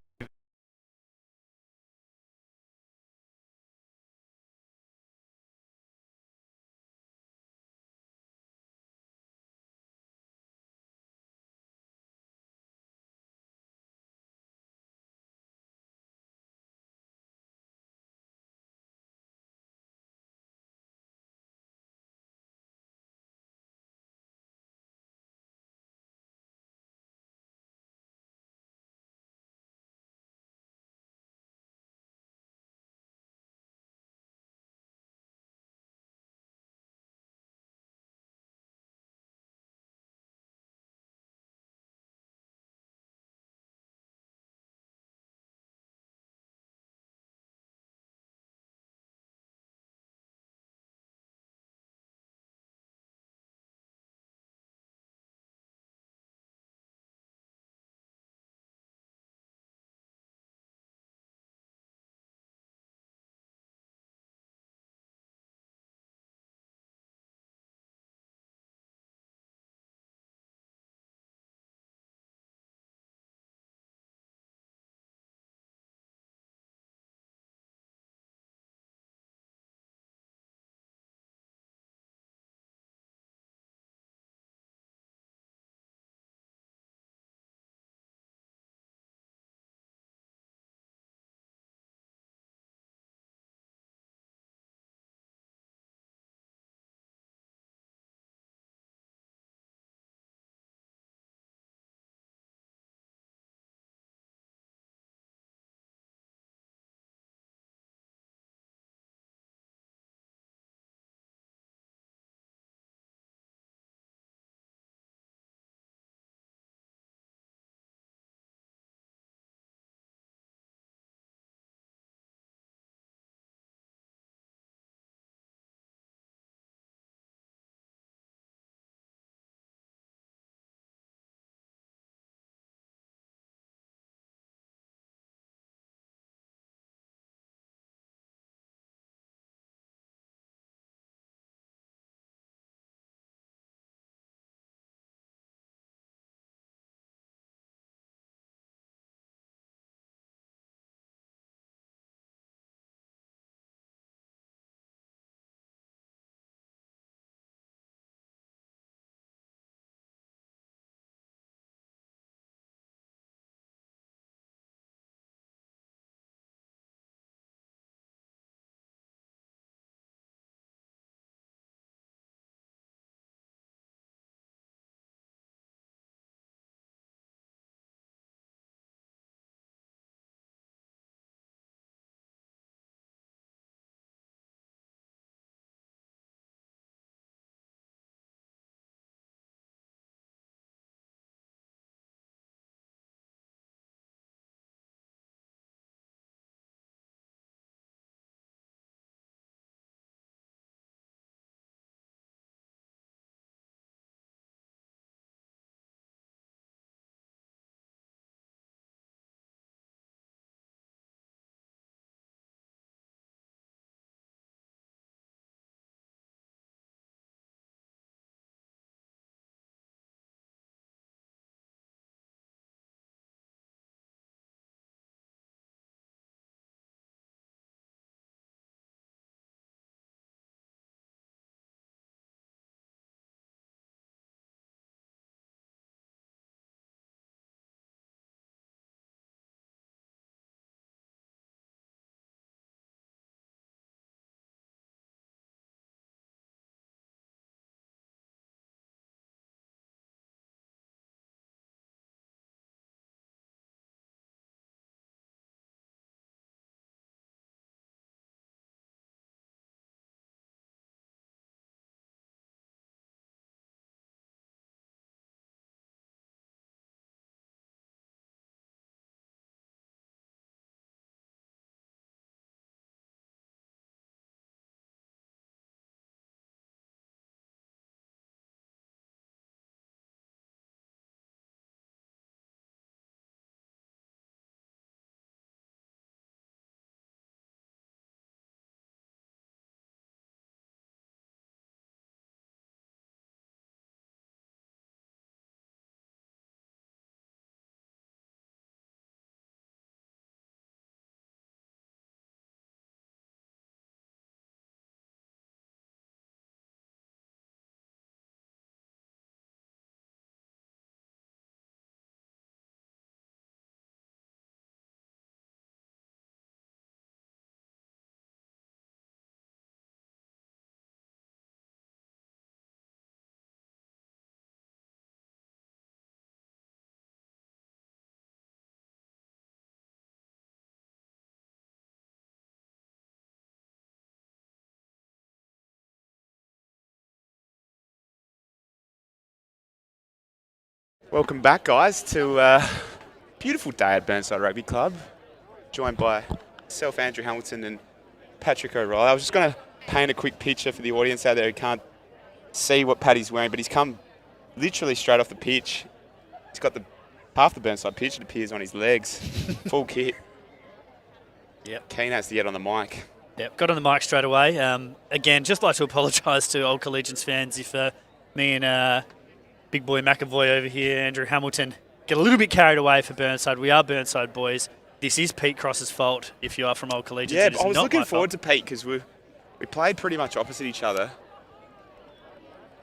Welcome back, guys, to a beautiful day at Burnside Rugby Club. Joined by myself, Andrew Hamilton, and Patrick O'Reilly. I was just going to paint a quick picture for the audience out there who can't see what Paddy's wearing, but he's come literally straight off the pitch. He's got half the Burnside pitch, it appears, on his legs. Full kit. Yep. Keen has to get on the mic. Yep, got on the mic straight away. Again, just like to apologise to old Collegians fans if me and big boy McAvoy over here, Andrew Hamilton, get a little bit carried away for Burnside. We are Burnside boys. This is Pete Cross's fault if you are from old Collegians. Yeah, I was looking forward to Pete because we played pretty much opposite each other.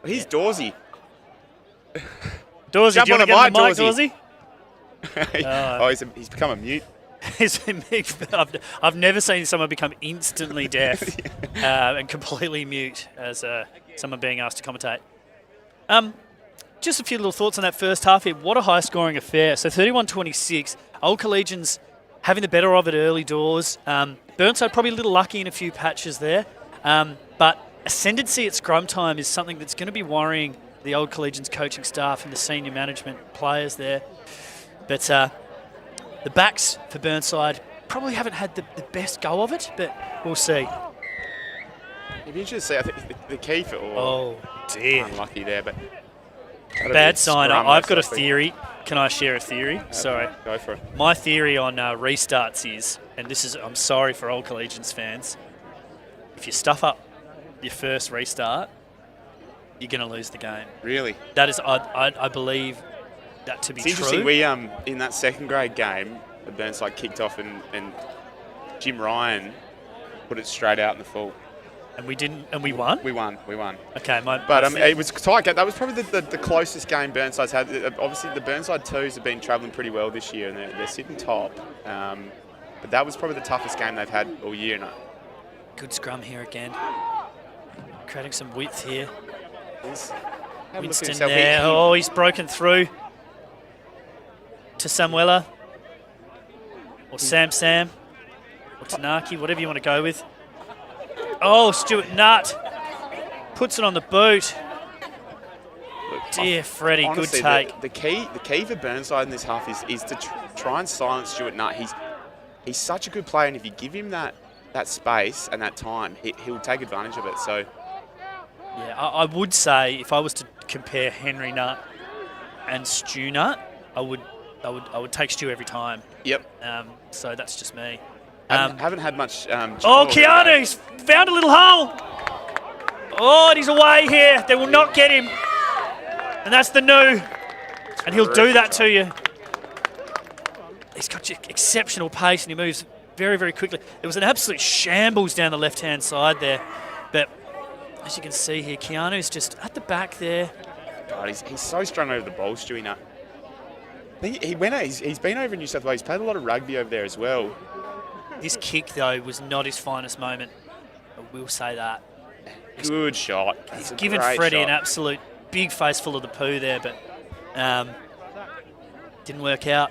He's Dawsey. Dawsey, do you want to get on the mic, Dawsey? He's become a mute. I've never seen someone become instantly deaf and completely mute as someone being asked to commentate. Just a few little thoughts on that first half here. What a high-scoring affair. So 31-26, old Collegians having the better of it early doors. Burnside probably a little lucky in a few patches there. But ascendancy at scrum time is something that's going to be worrying the old Collegians coaching staff and the senior management players there. But the backs for Burnside probably haven't had the best go of it, but we'll see. It'd be interesting to see. I think the key for dear. Unlucky there, but bad sign. I've got a theory. Can I share a theory? Sorry. Go for it. My theory on restarts is, and this is, I'm sorry for old Collegians fans, if you stuff up your first restart, you're going to lose the game. Really? That is, I believe that to be true. It's interesting. We in that second grade game, the Burnside kicked off and Jim Ryan put it straight out in the full. And we didn't, and we won? We won. Okay, it was tight. That was probably the closest game Burnside's had. Obviously, the Burnside twos have been travelling pretty well this year, and they're sitting top. But that was probably the toughest game they've had all year. Good scrum here again. Creating some width here. Winston there. He's broken through to Samuela. Or Sam. Or Tanaki, whatever you want to go with. Oh, Stuart Nutt puts it on the boot. Dear Freddie, honestly, good take. The key for Burnside in this half is to try and silence Stuart Nutt. He's such a good player, and if you give him that space and that time, he'll take advantage of it. So, yeah, I would say if I was to compare Henry Nutt and Stu Nutt, I would take Stu every time. Yep. So that's just me. Haven't had much. Keanu's found a little hole. Oh, and he's away here. They will not get him. And that's the new. And he'll do that to you. He's got exceptional pace and he moves very, very quickly. It was an absolute shambles down the left-hand side there. But as you can see here, Keanu's just at the back there. God, he's so strong over the ball, Stewie Nutt. He's been over in New South Wales. He's played a lot of rugby over there as well. This kick, though, was not his finest moment. I will say that. Good shot. He's given Freddie an absolute big face full of the poo there, but didn't work out.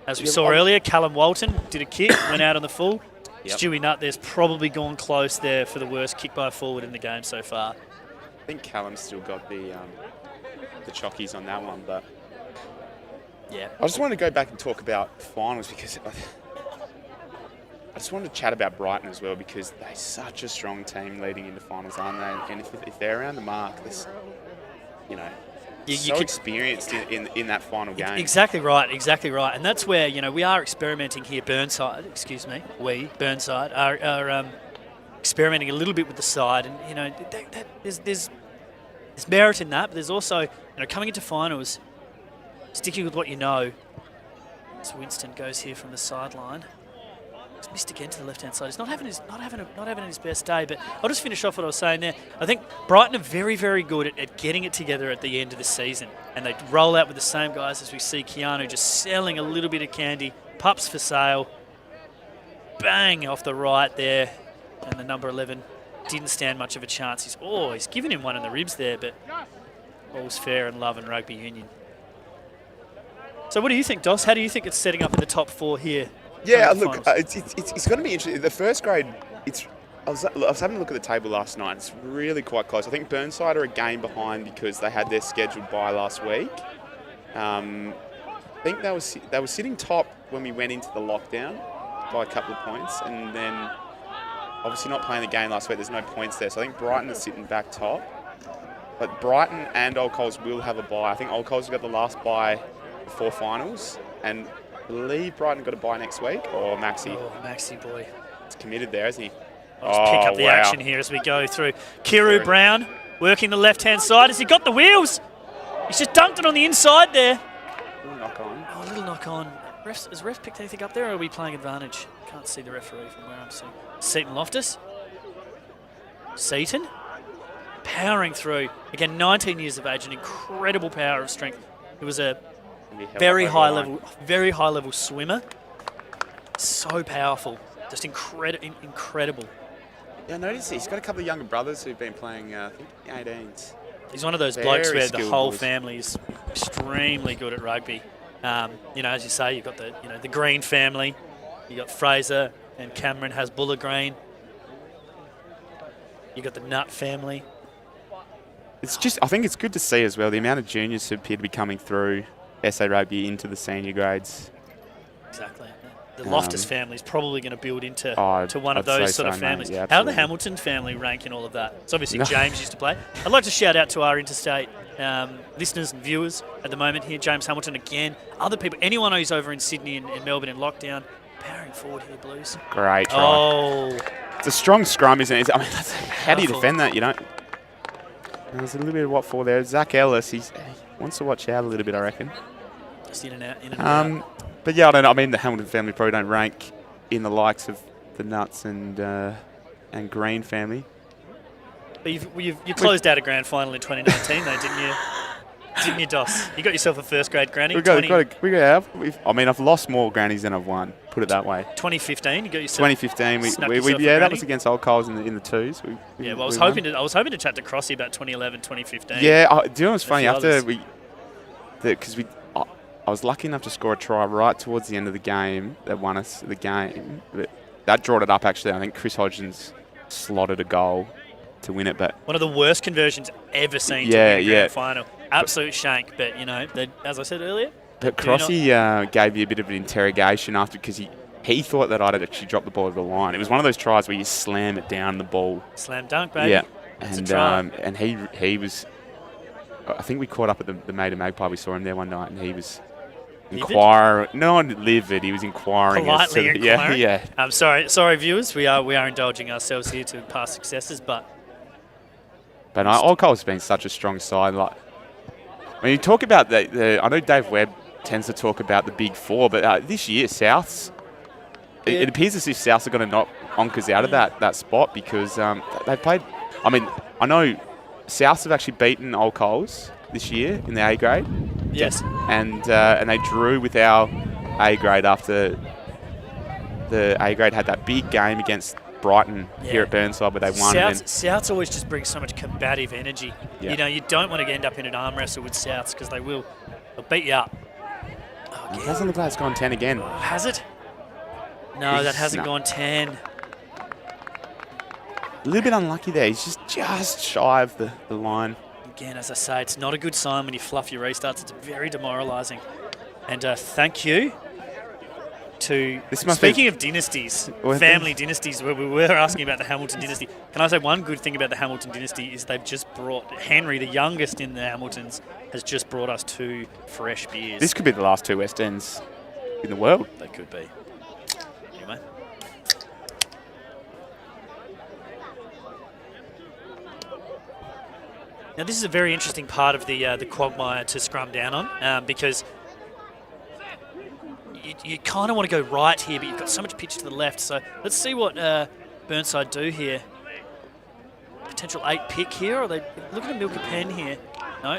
As we saw earlier, Callum Walton did a kick, went out on the full. Yep. Stewie Nutt there's probably gone close there for the worst kick by forward in the game so far. I think Callum's still got the chockies on that one, but yeah. I just wanted to go back and talk about finals because I just wanted to chat about Brighton as well because they're such a strong team leading into finals, aren't they? And if they're around the mark, this, so experienced in that final game. Exactly right. And that's where, we are experimenting here. Burnside are experimenting a little bit with the side. And, there's merit in that, but there's also, coming into finals, sticking with what you know. So Winston goes here from the sideline. He's missed again to the left-hand side. He's not having his best day, but I'll just finish off what I was saying there. I think Brighton are very, very good at getting it together at the end of the season, and they roll out with the same guys as we see Keanu just selling a little bit of candy. Pups for sale. Bang off the right there, and the number 11 didn't stand much of a chance. He's given him one in the ribs there, but all's fair in love and rugby union. So what do you think, Dos? How do you think it's setting up in the top four here? Yeah, look, it's going to be interesting. The first grade, I was having a look at the table last night. It's really quite close. I think Burnside are a game behind because they had their scheduled bye last week. I think they were sitting top when we went into the lockdown by a couple of points, and then obviously not playing the game last week, there's no points there. So I think Brighton is sitting back top. But Brighton and Old Coles will have a bye. I think Old Coles have got the last bye before finals, and I believe Brighton got a bye next week, or Maxi. Oh, Maxi boy. It's committed there, isn't he? I'll just pick up the action here as we go through. Kiru Brown working the left-hand side. Has he got the wheels? He's just dunked it on the inside there. A little knock on. Oh, a little knock on. Has ref picked anything up there, or are we playing advantage? Can't see the referee from where I'm sitting. Seaton Loftus. Seaton. Powering through. Again, 19 years of age, an incredible power of strength. He was a very high level swimmer. So powerful. Just incredible. Yeah, I noticed he's got a couple of younger brothers who've been playing, I think, 18s. He's one of those blokes Very where the skilled whole boys. family is extremely good at rugby. As you say, you've got the Green family. You got Fraser and Cameron Hasbulla Green. You got the Nutt family. I think it's good to see as well the amount of juniors who appear to be coming through SA Rugby into the senior grades. Exactly. The Loftus family is probably going to build into one of I'd those say sort of so, families. mate. Yeah, How do the absolutely. Hamilton family rank in all of that? It's obviously James used to play. I'd like to shout out to our interstate listeners and viewers at the moment here. James Hamilton again. Other people, anyone who's over in Sydney and Melbourne in lockdown, powering forward here, Blues. Great try. Oh. It's a strong scrum, isn't it? I mean, how do you Powerful. defend that? You don't. There's a little bit of what for there. Zach Ellis, he wants to watch out a little bit, I reckon. Just in and out. But yeah, I don't know. I mean, the Hamilton family probably don't rank in the likes of the Nuts and Green family. But you closed out a grand final in 2019, though, didn't you? Didn't you, Dos? You got yourself a first grade granny. I've lost more grannies than I've won. Put it that way. 2015, you got yourself. 2015, that was against Old Coles in the twos. I was hoping to chat to Crossy about 2011, 2015. Yeah, do you know what's funny? others. I was lucky enough to score a try right towards the end of the game that won us the game. But that drawed it up, actually. I think Chris Hodgins slotted a goal to win it. But one of the worst conversions ever seen to win a grand final. Absolute shank, but, as I said earlier. But Crossy gave you a bit of an interrogation after, because he thought that I'd actually dropped the ball over the line. It was one of those tries where you slam it down the ball. Slam dunk, baby. Yeah, and he was. I think we caught up at the Mater Magpie. We saw him there one night, and he was inquiring. No, livid. He was inquiring. Politely inquiring. Yeah. I'm sorry, viewers. We are indulging ourselves here to past successes, but Old Cole's has been such a strong side. Like, when you talk about I know Dave Webb tends to talk about the big four, but this year Souths. Yeah. It appears as if Souths are going to knock Onkers out of that spot, because they played. I mean, I know Souths have actually beaten Old Coles this year in the A grade. Yes. And they drew with our A grade after the A grade had that big game against Brighton here at Burnside, where they won. Souths always just bring so much combative energy. Yeah. You don't want to end up in an arm wrestle with Souths, because they'll beat you up. It doesn't look like it's gone 10 again. Has it? No, that hasn't gone 10. A little bit unlucky there. He's just shy of the line. Again, as I say, it's not a good sign when you fluff your restarts. It's very demoralising. And thank you to... Speaking of dynasties, family dynasties, where we were asking about the Hamilton dynasty, can I say one good thing about the Hamilton dynasty is they've just brought... Henry, the youngest in the Hamiltons, has just brought us 2 fresh beers. This could be the last 2 West Ends in the world. They could be. Anyway. Now, this is a very interesting part of the quagmire to scrum down on, because you kind of want to go right here, but you've got so much pitch to the left. So let's see what Burnside do here. Potential 8 pick here, or they looking to milk a pen here? No.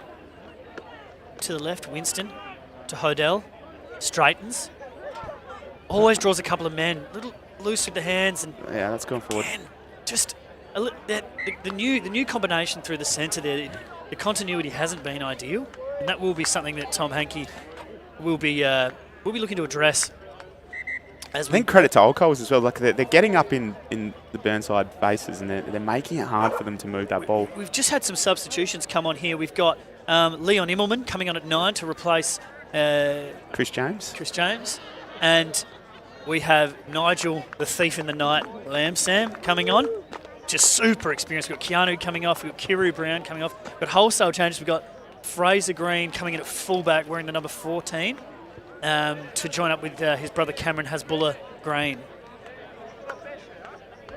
To the left, Winston. To Hodell. Straightens. Always draws a couple of men. A little loose with the hands. And yeah, that's gone forward. again, just the new combination through the centre there, the continuity hasn't been ideal, and that will be something that Tom Hankey will be looking to address. I think credit to Old Coles as well. Like they're getting up in the Burnside bases, and they're making it hard for them to move that ball. We've just had some substitutions come on here. We've got Leon Immelman coming on at 9 to replace Chris James. And we have Nigel, the thief in the night, Lamsam, coming on. Just super experienced. We've got Keanu coming off. We've got Kiru Brown coming off. We've got wholesale changes. We've got Fraser Green coming in at fullback wearing the number 14 to join up with his brother Cameron Hasbullah Green.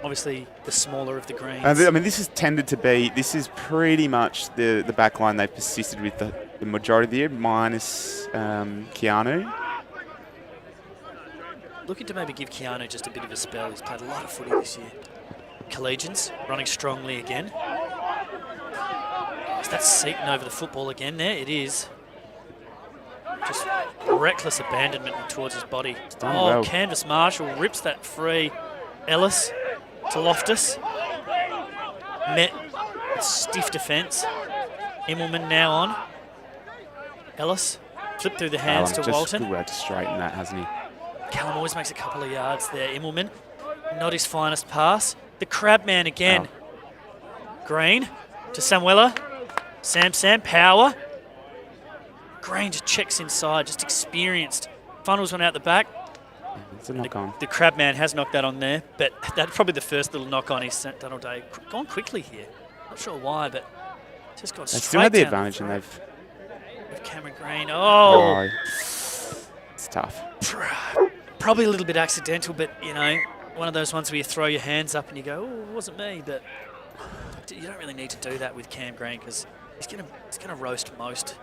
Obviously, the smaller of the greens. I mean, this is pretty much the back line they've persisted with the majority of the year, minus Keanu. Looking to maybe give Keanu just a bit of a spell. He's played a lot of footy this year. Collegians running strongly again. Is that Seaton over the football again there? It is. Just reckless abandonment towards his body. Well. Canvas Marshall rips that free. Ellis to Loftus. Met with stiff defence. Immelman now on. Ellis flipped through the hands to Walton. Good work to straighten that, hasn't he? Callum always makes a couple of yards there. Immelman, not his finest pass. The Crabman again. Green to Samuela. Sam, power. Green just checks inside, just experienced. Funnels one out the back. It's a knock on. The Crabman has knocked that on there, but that's probably the first little knock on he's done all day. Gone quickly here. Not sure why, but just got straight. They still had the down advantage, and they've. With Cameron Green. Oh, it's tough. Probably a little bit accidental, but you know, one of those ones where you throw your hands up and you go, "Oh, it wasn't me." But you don't really need to do that with Cam Green because he's gonna roast most.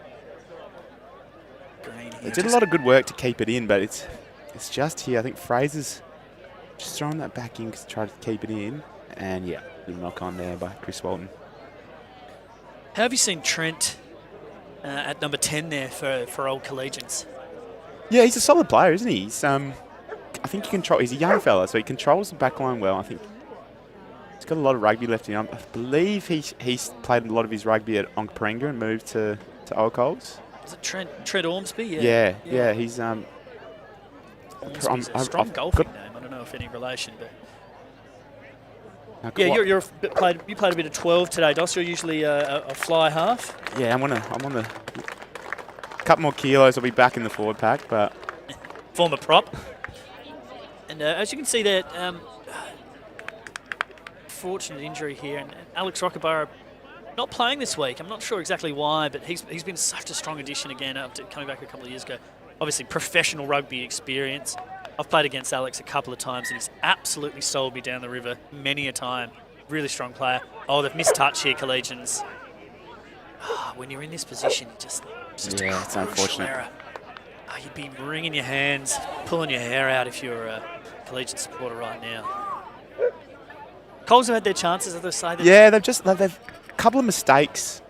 Green. They did a lot of good work to keep it in, but it's just here. I think Fraser's just throwing that back in to try to keep it in, and yeah, the knock on there by Chris Walton. How have you seen Trent at number 10 there for Old Collegians? Yeah, he's a solid player, isn't he? He's I think he's a young fella, so he controls the back line well. I think he's got a lot of rugby left in him. I believe he's played a lot of his rugby at Onkaparinga and moved to Old Coles. Is it Trent Ormsby? Yeah. He's Ormsby's a strong golfing name. I don't know if any relation, but yeah, you played a bit of 12 today, Dos. You're usually a fly half. Yeah, I'm on a couple more kilos. I'll be back in the forward pack, but former prop. And as you can see there, fortunate injury here, and Alex Rockabara not playing this week. I'm not sure exactly why, but he's been such a strong addition again after coming back a couple of years ago. Obviously, professional rugby experience. I've played against Alex a couple of times, and he's absolutely sold me down the river many a time. Really strong player. Oh, they've missed touch here, Collegians. When you're in this position, just yeah, it's unfortunate. Error. You'd be wringing your hands, pulling your hair out if you're a Collegian supporter right now. Coles have had their chances, as they say. Yeah, they've a couple of mistakes,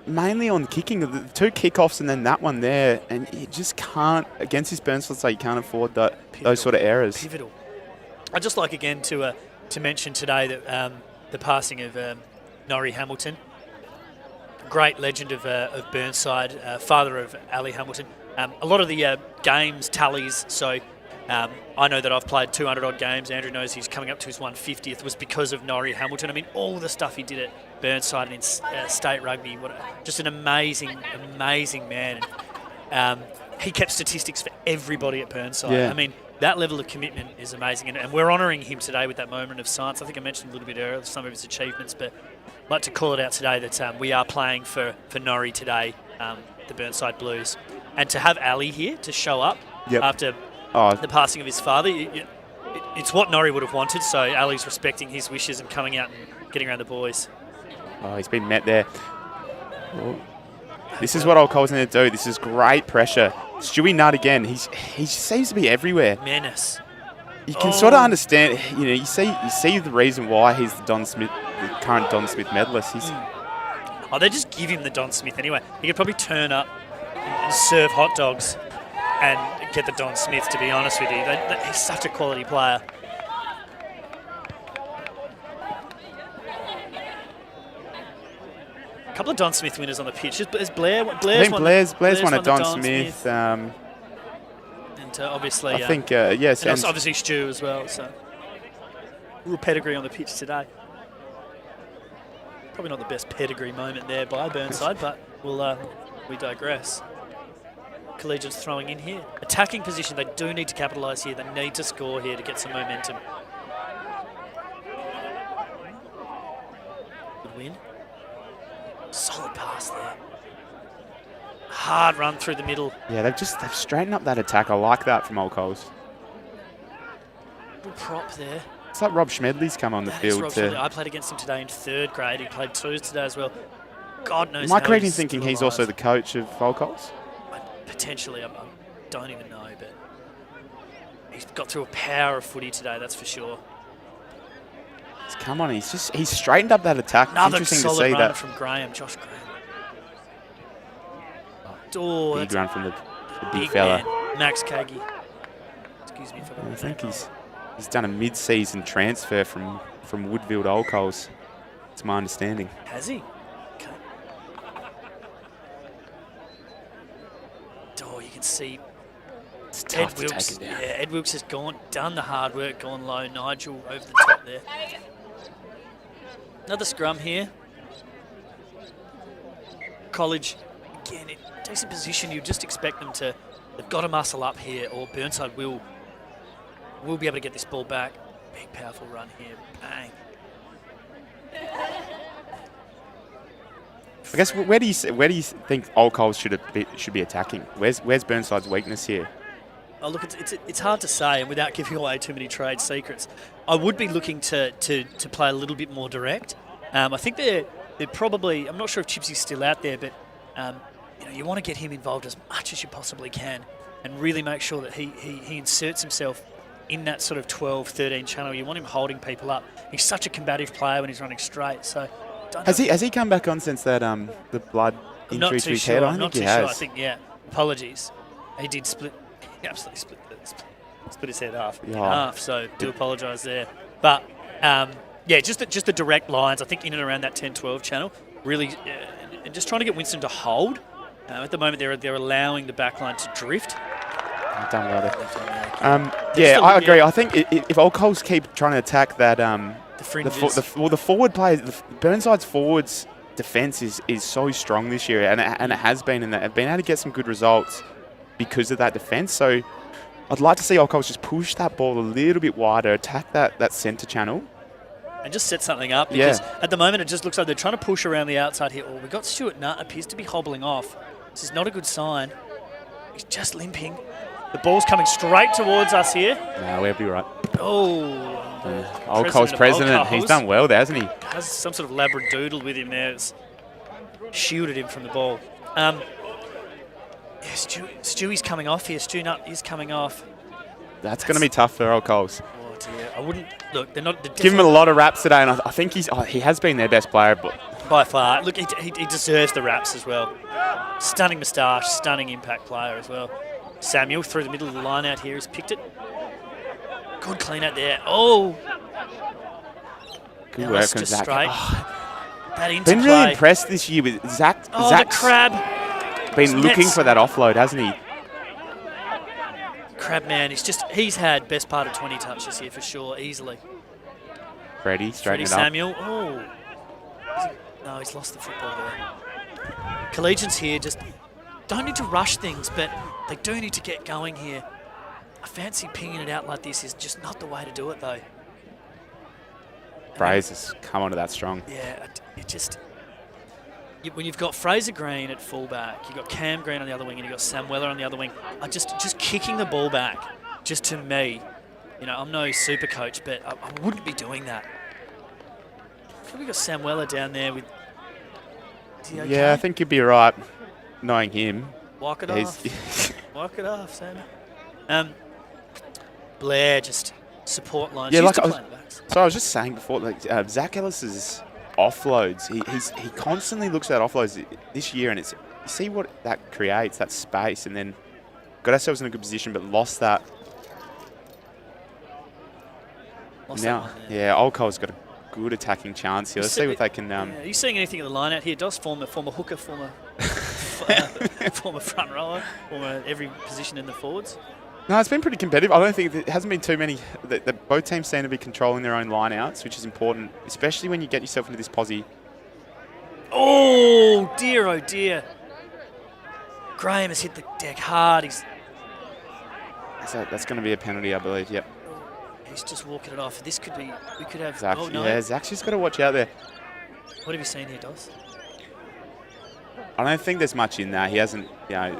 mainly on kicking. The two kickoffs and then that one there, and you just can't, against this Burnside side, you can't afford those sort of errors. Pivotal. I'd just like again to mention today that the passing of Norrie Hamilton, great legend of Burnside, father of Ali Hamilton. A lot of the games tallies, so I know that I've played 200-odd games. Andrew knows he's coming up to his 150th, was because of Norrie Hamilton. I mean, all the stuff he did at Burnside and in state rugby, just an amazing, amazing man. He kept statistics for everybody at Burnside. Yeah. I mean, that level of commitment is amazing, and we're honouring him today with that moment of silence. I think I mentioned a little bit earlier some of his achievements, but I'd like to call it out today that we are playing for Norrie today, the Burnside Blues. And to have Ali here to show up after the passing of his father, it's what Norrie would have wanted, so Ali's respecting his wishes and coming out and getting around the boys. Oh, he's been met there. Oh. This is what Old Cole's going to do. This is great pressure. Stewie Nutt again. He seems to be everywhere. Menace. You can sort of understand. You know, you see the reason why he's the current Don Smith medalist. They just give him the Don Smith anyway. He could probably turn up and serve hot dogs and get the Don Smith, to be honest with you. He's such a quality player. A couple of Don Smith winners on the pitch. Is Blair's won a Don Smith. And obviously, I think yes, and also obviously Stu as well. So real pedigree on the pitch today. Probably not the best pedigree moment there by Burnside, but we'll we digress. Collegians throwing in here. Attacking position, they do need to capitalise here. They need to score here to get some momentum. Good win. Solid pass there. Hard run through the middle. Yeah, they've straightened up that attack. I like that from Old Coles. Little prop there. It's like Rob Schmedley's come on the field Rob too. Schmedley. I played against him today in 3rd grade. He played 2s today as well. God knows. Am I how correct in he's thinking still he's alive. also the coach of Old Coles? Potentially, I don't even know, but he's got through a power of footy today, that's for sure. Come on, he's straightened up that attack. Another It's interesting to solid see run that. from Graham, Josh Graham. Oh, Big that's run from the big big fella. man, Max Kagi. Excuse me if I got I think he's done a mid-season transfer from Woodville to Old Coles. It's my understanding. Has he? Okay. Oh, you can see It's tough Ed to Wilkes. take it down. Yeah, Ed Wilkes has done the hard work, gone low. Nigel over the top there. Another scrum here. College, again, in decent position. You just expect them to. They've got to muscle up here, or Burnside will be able to get this ball back. Big, powerful run here. Bang. I guess where do you think Old Coles should be attacking? Where's Burnside's weakness here? Oh, look, it's hard to say, and without giving away too many trade secrets, I would be looking to play a little bit more direct. I think they're probably. I'm not sure if Chipsy's still out there, but you want to get him involved as much as you possibly can, and really make sure that he inserts himself in that sort of 12, 13 channel. You want him holding people up. He's such a combative player when he's running straight. So, Has he come back on since that the blood I'm not injury too to his sure. head? I I'm not think too he sure. I has. think Apologies. He did split. He absolutely split his head half. In half. So do apologise there. But just the direct lines. I think in and around that 10-12 channel. Really, and just trying to get Winston to hold. At the moment, they're allowing the back line to drift. I've done well there. I agree. I think if Old Coles keep trying to attack that, The fringes. the forward players, Burnside's forwards defence is so strong this year, and it has been, and they've been able to get some good results because of that defence. So I'd like to see Old Coles just push that ball a little bit wider, attack that centre channel. And just set something up, because at the moment it just looks like they're trying to push around the outside here. Oh, we've got Stuart Nutt, appears to be hobbling off. This is not a good sign. He's just limping. The ball's coming straight towards us here. No, we'll be right. Oh. Old Coles president, he's done well there, hasn't he? Has some sort of labradoodle with him there. It's shielded him from the ball. Stewie's coming off here. Stu Nutt is coming off. That's going to be tough for Old Coles. Oh dear. I wouldn't look. They're not. Give him a lot of raps today, and I think he has been their best player. But by far, look, he deserves the raps as well. Stunning moustache, stunning impact player as well. Samuel through the middle of the line out here has picked it. Good clean out there. Oh, good now work it's from just Zach. straight. That interplay. Been really impressed this year with Zach. Oh, Zach's the crab. been looking for that offload, hasn't he? Crab man, he's had best part of 20 touches here for sure, easily. Freddie, straighten it up. Samuel, no, he's lost the football there. Collegians here just don't need to rush things, but they do need to get going here. I fancy pinging it out like this is just not the way to do it, though. Fraser's come onto that strong. Yeah, when you've got Fraser Green at fullback, you've got Cam Green on the other wing, and you've got Sam Weller on the other wing, just kicking the ball back, just to me, I'm no super coach, but I wouldn't be doing that. I think we've got Sam Weller down there with... Is he okay? Yeah, I think you'd be right, knowing him. Walk it off. Walk it off, Sam. Blair, just support lines. Yeah, So I was just saying before, Zach Ellis's offloads, he constantly looks at offloads this year, and you see what that creates, that space, and then got ourselves in a good position, but lost that. Old Cole's got a good attacking chance here. Let's see what they can. Are you seeing anything at the line out here? Does former hooker, former front rower, former every position in the forwards? No, it's been pretty competitive. I don't think there hasn't been too many. Both teams seem to be controlling their own line-outs, which is important, especially when you get yourself into this posse. Oh dear, oh dear. Graham has hit the deck hard. That's going to be a penalty, I believe. Yep. He's just walking it off. This could be. We could have. Zach, oh no! Yeah, Zach's just got to watch out there. What have you seen here, Dos? I don't think there's much in there. He hasn't, I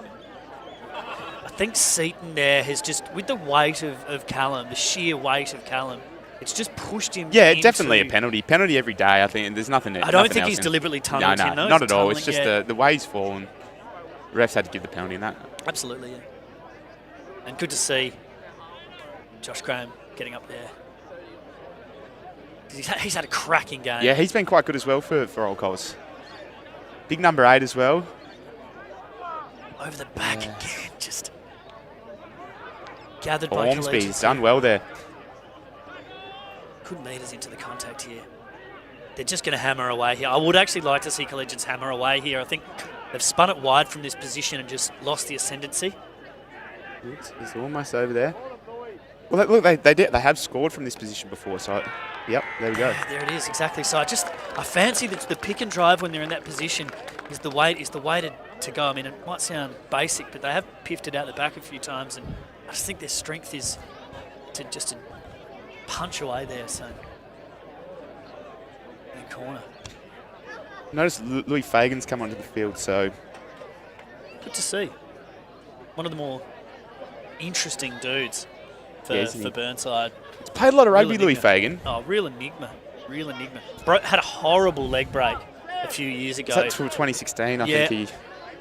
think Seaton there has just, with the weight of Callum, the sheer weight of Callum, it's just pushed him. Yeah, definitely a penalty. Penalty every day, I think. And there's nothing. I don't think he's deliberately tunneled him. No, not at all. It's just the way he's fallen. The refs had to give the penalty in that. Absolutely, yeah. And good to see Josh Graham getting up there. He's had a cracking game. Yeah, he's been quite good as well for Old Coles. Big number 8 as well. Over the back again, just gathered by Ormsby, Collegians. he's done well there. Good meters into the contact here. They're just going to hammer away here. I would actually like to see Collegians hammer away here. I think they've spun it wide from this position and just lost the ascendancy. He's almost over there. Well, look, they have scored from this position before, so yep, there we go. Yeah, there it is, exactly. So I fancy that the pick and drive when they're in that position is the way to go. I mean, it might sound basic, but they have piffed it out the back a few times, and I just think their strength is to punch away there. So in the corner. Notice Louis Fagan's come onto the field, so Good to see. One of the more interesting dudes for Burnside. He's played a lot of rugby, Louis Fagan. Oh, real enigma. Real enigma. Had a horrible leg break a few years ago. That's from 2016, I think he...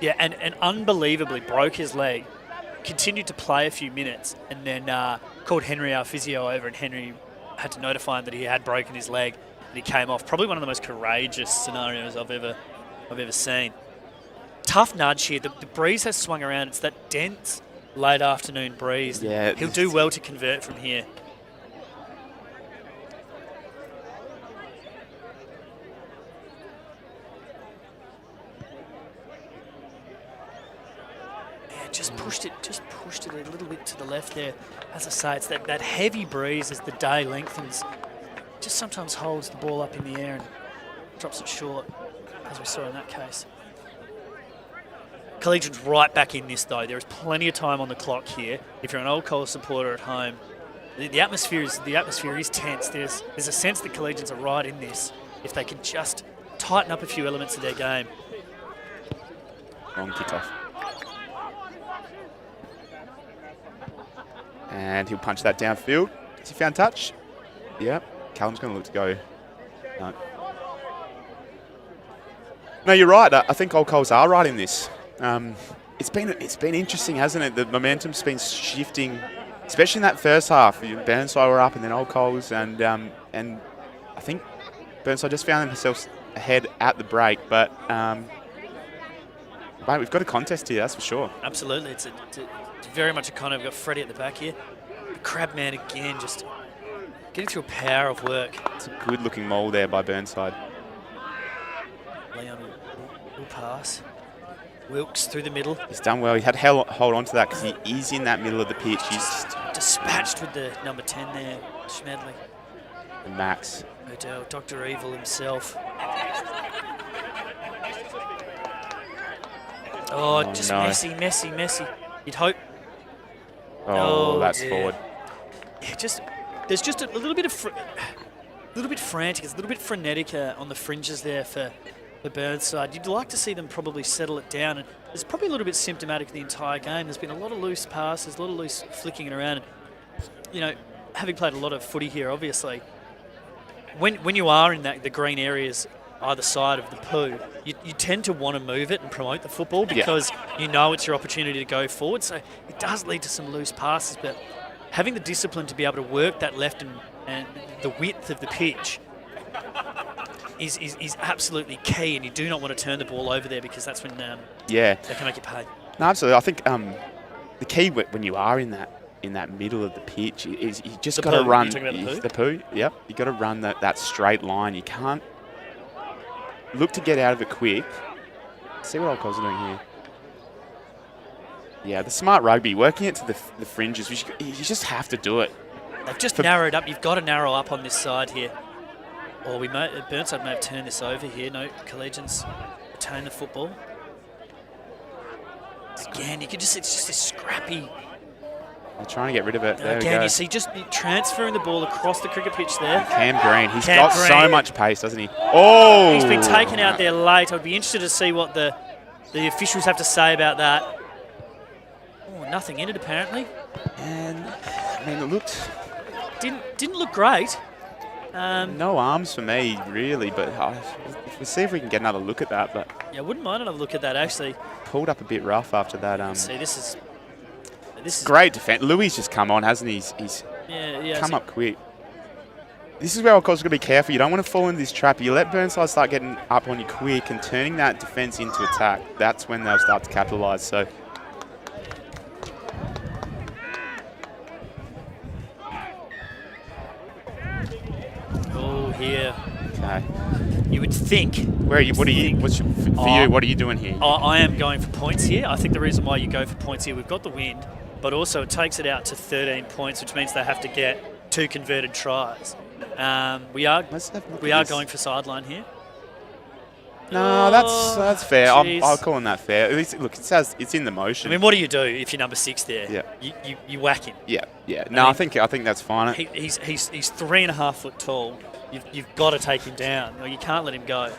Yeah, and unbelievably broke his leg, continued to play a few minutes, and then called Henry, our physio, over, and Henry had to notify him that he had broken his leg, and he came off. Probably one of the most courageous scenarios I've ever seen. Tough nudge here. The breeze has swung around. It's that dense late afternoon breeze. Yeah, he'll do well to convert from here. Yeah, just pushed it a little bit to the left there. As I say, it's that heavy breeze as the day lengthens. Just sometimes holds the ball up in the air and drops it short, as we saw in that case. Collegians right back in this though. There is plenty of time on the clock here. If you're an Old Coles supporter at home, the atmosphere is tense. There's a sense that Collegians are right in this. If they can just tighten up a few elements of their game. Wrong kickoff. And he'll punch that downfield. Has he found touch? Yep. Callum's going to look to go. No, you're right. I think Old Coles are right in this. It's been interesting, hasn't it? The momentum's been shifting, especially in that first half. Burnside were up, and then Old Coles, and I think Burnside just found themselves ahead at the break. But mate, we've got a contest here, that's for sure. Absolutely, it's very much a kind of. We've got Freddie at the back here. The crab man again, just getting through a power of work. It's a good-looking maul there by Burnside. Leon will pass. Wilkes through the middle. He's done well. He had to hold on to that because he is in that middle of the pitch. He's dispatched with the number 10 there, Schmedley. And Max. Odell, Dr. Evil himself. Oh, just no. Messy. You'd hope. Oh, that's dear. forward. Yeah, there's just a little bit frantic. It's a little bit frenetic on the fringes there for the Burnside. You'd like to see them probably settle it down, and it's probably a little bit symptomatic of the entire game. There's been a lot of loose passes, a lot of loose flicking it around. And, having played a lot of footy here, obviously, when you are in the green areas either side of the poo, you tend to want to move it and promote the football because you know it's your opportunity to go forward. So it does lead to some loose passes, but having the discipline to be able to work that left and the width of the pitch is absolutely key, and you do not want to turn the ball over there because that's when they can make you pay. No, absolutely. I think the key when you are in that middle of the pitch is you just got to run the poo. Yep, you got to run that straight line. You can't look to get out of it quick. Let's see what Old Coles are doing here. Yeah, the smart rugby, working it to the fringes. You just have to do it. They've just narrowed up. You've got to narrow up on this side here. Or Burnside may have turned this over here. No, Collegians retain the football. Again, you can just, it's just a scrappy. They're trying to get rid of it. There we Again, go. you see just transferring the ball across the cricket pitch there. Cam Green, he's Cam got Green. so much pace, doesn't he? Oh! He's been taken out there late. I'd be interested to see what the officials have to say about that. Oh, nothing in it apparently. And I mean, it looked Didn't look great. no arms for me, really. But we'll see if we can get another look at that. But Yeah, I wouldn't mind another look at that actually. pulled up a bit rough after that. See, this is Great defense. Louis just come on, hasn't he? He's yeah. come up quick. This is where, of course, you've got to be careful. You don't want to fall into this trap. You let Burnside start getting up on you quick and turning that defence into attack. That's when they'll start to capitalise. So. Oh, here. Okay. You would think. Where are you? What are you? What's your, for you? What are you doing here? I am going for points here. I think the reason why you go for points here, we've got the wind, but also it takes it out to 13 points, which means they have to get 2 converted tries. We are going for sideline here. No, that's fair. I'm calling that fair. At least, look, it says it's in the motion. I mean, what do you do if you're number 6 there? Yeah. You whack him. Yeah. No, I think that's fine. He's 3.5 foot tall. You've got to take him down. You can't let him go.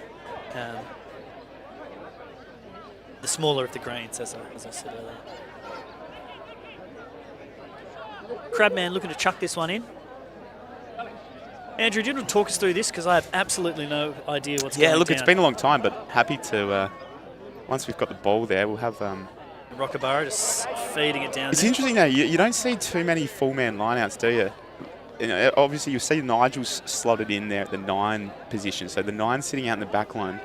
The smaller of the greens, as I said earlier. Crabman looking to chuck this one in. Andrew, do you want to talk us through this? Because I have absolutely no idea what's going on. Yeah, look, it's been a long time, but happy to, once we've got the ball there, we'll have... Rockabara just feeding it down. It's there. interesting, though, you don't see too many full-man lineouts, do you? Obviously, you'll see Nigel's slotted in there at the 9 position, so the 9 sitting out in the back line.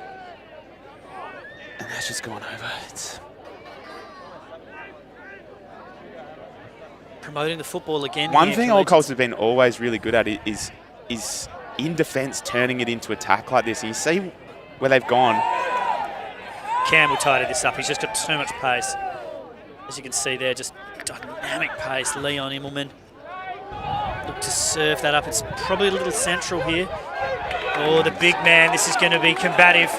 And that's just gone over. It's promoting the football again. One thing Old Colts have been always really good at is in defence turning it into attack like this. And you see where they've gone. Campbell tidied this up. He's just got too much pace. As you can see there, just dynamic pace. Leon Immelman look to serve that up. It's probably a little central here. Oh, the big man. This is going to be combative.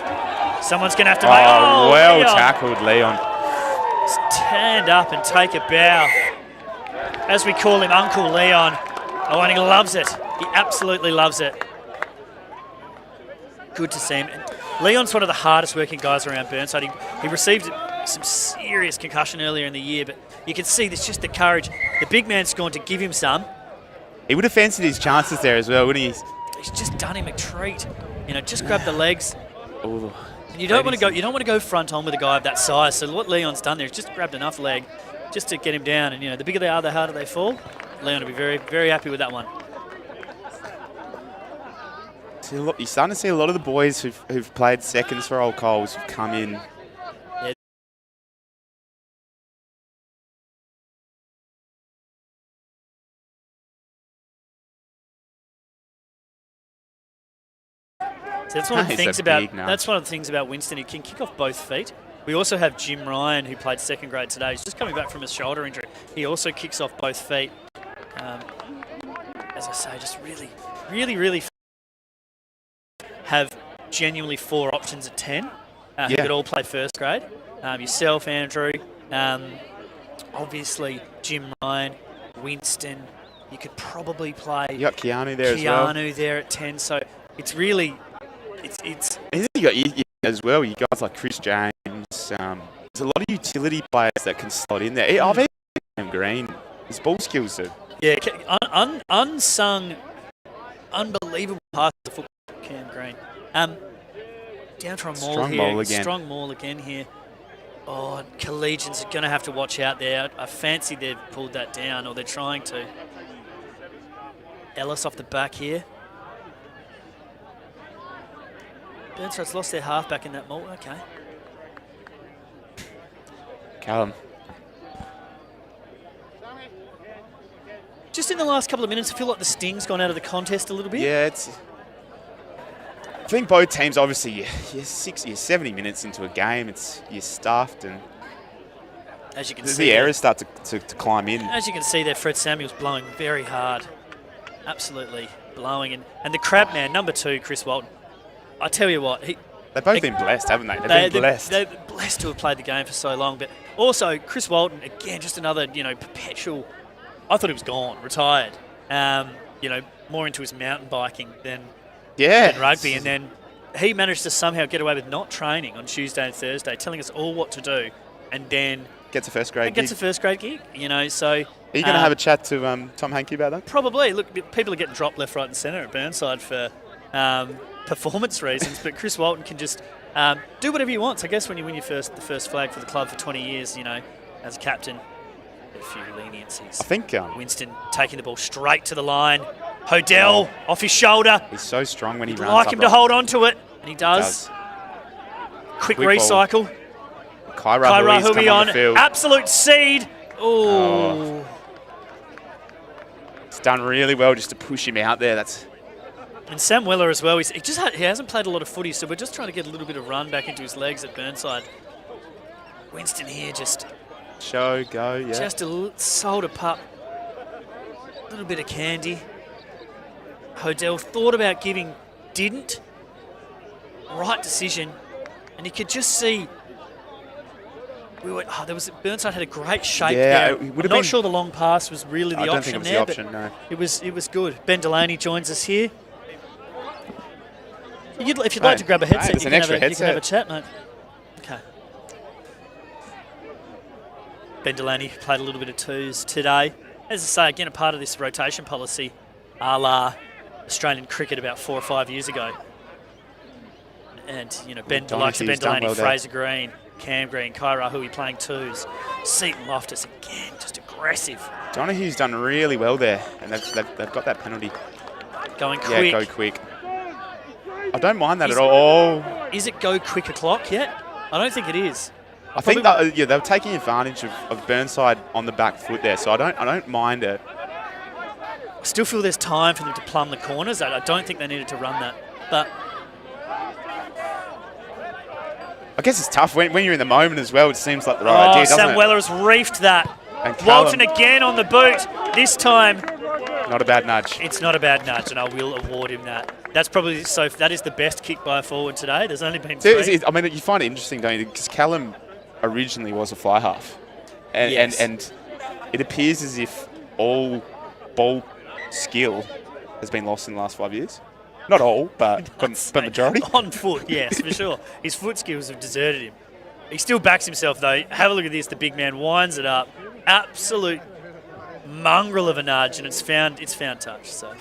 Someone's going to have to make... Oh, well Leon. tackled, Leon. Stand up and take a bow. As we call him, Uncle Leon. Oh, and he loves it. He absolutely loves it. Good to see him. And Leon's one of the hardest working guys around Burnside. He received some serious concussion earlier in the year, but you can see there's just the courage. The big man's going to give him some. He would have fancied his chances there as well, wouldn't he? He's just done him a treat. You know, just grab the legs. Ooh. And you don't want to go. You don't want to go front on with a guy of that size. So what Leon's done there is just grabbed enough leg, just to get him down. And you know, the bigger they are, the harder they fall. Leon will be very, very happy with that one. You're starting to see a lot of the boys who've played seconds for Old Coles who've come in. Yeah. So that's one of the things about Winston. He can kick off both feet. We also have Jim Ryan, who played second grade today. He's just coming back from his shoulder injury. He also kicks off both feet. As I say, just really have genuinely 4 options at 10 who could all play first grade. Yourself, Andrew, obviously Jim Ryan, Winston. You could probably play. You got Keanu there as well. Keanu there at 10. So it's really, it's. And then you got as well. You guys like Chris James. There's a lot of utility players that can slot in there. I've even Green. His ball skills are. Yeah, unsung, unbelievable pass to football. Cam Green. Down for a maul Strong here. maul again. Strong maul again here. Oh, Collegians are going to have to watch out there. I fancy they've pulled that down, or they're trying to. Ellis off the back here. Burnside's lost their halfback in that maul. Okay. Callum. Just in the last couple of minutes, I feel like the sting's gone out of the contest a little bit. Yeah, I think both teams, obviously, you're 70 minutes into a game. You're stuffed, and as you can see, the errors start to climb in. As you can see there, Fred Samuel's blowing very hard, absolutely blowing, and the crab man, number 2, Chris Walton. I tell you what, They've both been blessed, haven't they? They've been blessed. They're blessed to have played the game for so long. But also, Chris Walton, again, just another, perpetual... I thought he was gone, retired. More into his mountain biking than rugby. And then he managed to somehow get away with not training on Tuesday and Thursday, telling us all what to do, and then... Gets a first grade gig. So... Are you going to have a chat to Tom Hankey about that? Probably. Look, people are getting dropped left, right and centre at Burnside for performance reasons, but Chris Walton can just do whatever he wants. I guess when you win the first flag for the club for 20 years, as a captain, a few leniencies. I think... Winston taking the ball straight to the line. Hodell off his shoulder. He's so strong when he runs. Like him to hold on to it, and he does. Quick recycle. Kyra Hui on the field. Absolute seed. Oh. It's done really well just to push him out there. And Sam Weller as well. He hasn't played a lot of footy, so we're just trying to get a little bit of run back into his legs at Burnside. Winston here just... Go, yeah. Just a soda pup. A little bit of candy. Hodell thought about giving, didn't. Right decision. And you could just see... Burnside had a great shape there. I'm not sure the long pass was really the option there. I don't think it was the option, no. It was good. Ben Delaney joins us here. If you'd like to grab a headset, you can have a chat, mate. Okay. Ben Delaney played a little bit of twos today. As I say, again, a part of this rotation policy, a la Australian cricket about 4 or 5 years ago. And, the likes of Ben Delaney, Fraser Green, Cam Green, Kyra Hui playing twos. Seaton Loftus again, just aggressive. Donohue's done really well there, and they've got that penalty. Going quick. Yeah, go quick. I don't mind that at all. Is it go quick o'clock yet? I don't think it is. I think that, they're taking advantage of Burnside on the back foot there, so I don't mind it. I still feel there's time for them to plumb the corners. I don't think they needed to run that, but. I guess it's tough when you're in the moment as well. It seems like the right idea, doesn't it? Sam Weller has reefed that. And Walton again on the boot. This time, not a bad nudge. It's not a bad nudge, and I will award him that. That is the best kick by a forward today. There's only been 3. You find it interesting, don't you? Because Callum originally was a fly half, and it appears as if all ball skill has been lost in the last 5 years. Not all, but majority. On foot, yes, for sure. His foot skills have deserted him. He still backs himself, though. Have a look at this. The big man winds it up. Absolute mongrel of a nudge, and it's found touch. So,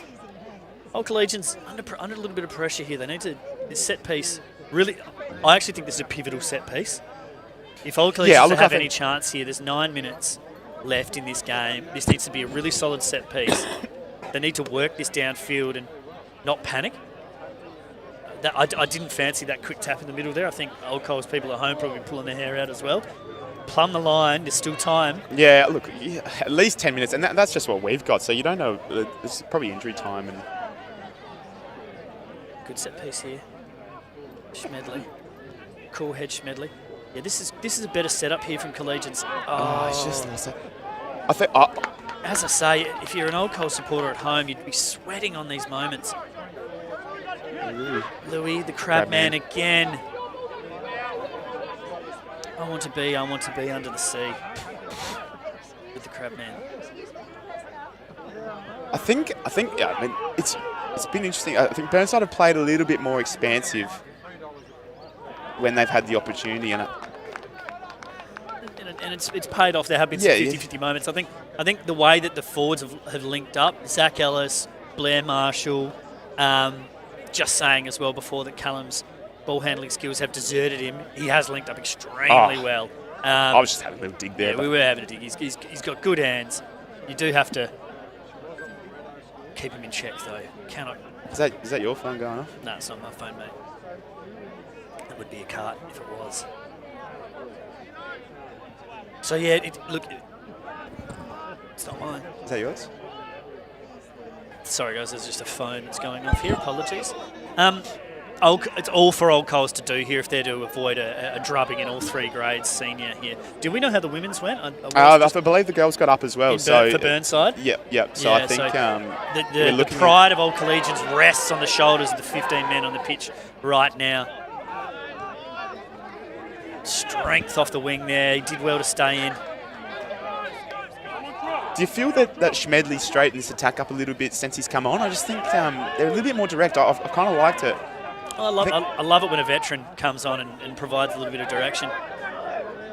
Old Collegians under a little bit of pressure here. They need to... This set piece, really... I actually think this is a pivotal set piece. If Old Collegians have any chance here, there's 9 minutes left in this game. This needs to be a really solid set piece. They need to work this downfield and not panic. I didn't fancy that quick tap in the middle there. I think Old Coles people at home probably pulling their hair out as well. Plumb the line. There's still time. Yeah, look, at least 10 minutes, and that's just what we've got. So you don't know. There's probably injury time. And good set piece here. Schmedley. Cool head Schmedley. Yeah, this is a better setup here from Collegians. He's just lost it. I think. As I say, if you're an Old Coles supporter at home, you'd be sweating on these moments. Louis, the crab man again. I want to be under the sea with the crab man. I think it's been interesting. I think Burnside have played a little bit more expansive when they've had the opportunity, and it's paid off. There have been some 50-50 moments. I think the way that the forwards have linked up, Zach Ellis, Blair Marshall, just saying as well before that Callum's ball handling skills have deserted him. He has linked up extremely well. I was just having a little dig there. Yeah, we were having a dig. He's got good hands. You do have to keep him in check, though. Cannot. Is that your phone going off? No, it's not my phone, mate. That would be a cart if it was. So yeah, look, it's not mine. Is that yours? Sorry guys, there's just a phone that's going off here. Apologies. It's all for Old Coles to do here if they're to avoid a drubbing in all 3 grades senior here. Do we know how the women's went? I believe the girls got up as well. For Burnside? Yep. So I think the pride of Old Collegians rests on the shoulders of the 15 men on the pitch right now. Strength off the wing there. He did well to stay in. Do you feel that Schmedley straightened this attack up a little bit since he's come on? I just think they're a little bit more direct. I've kind of liked it. I love it when a veteran comes on and provides a little bit of direction.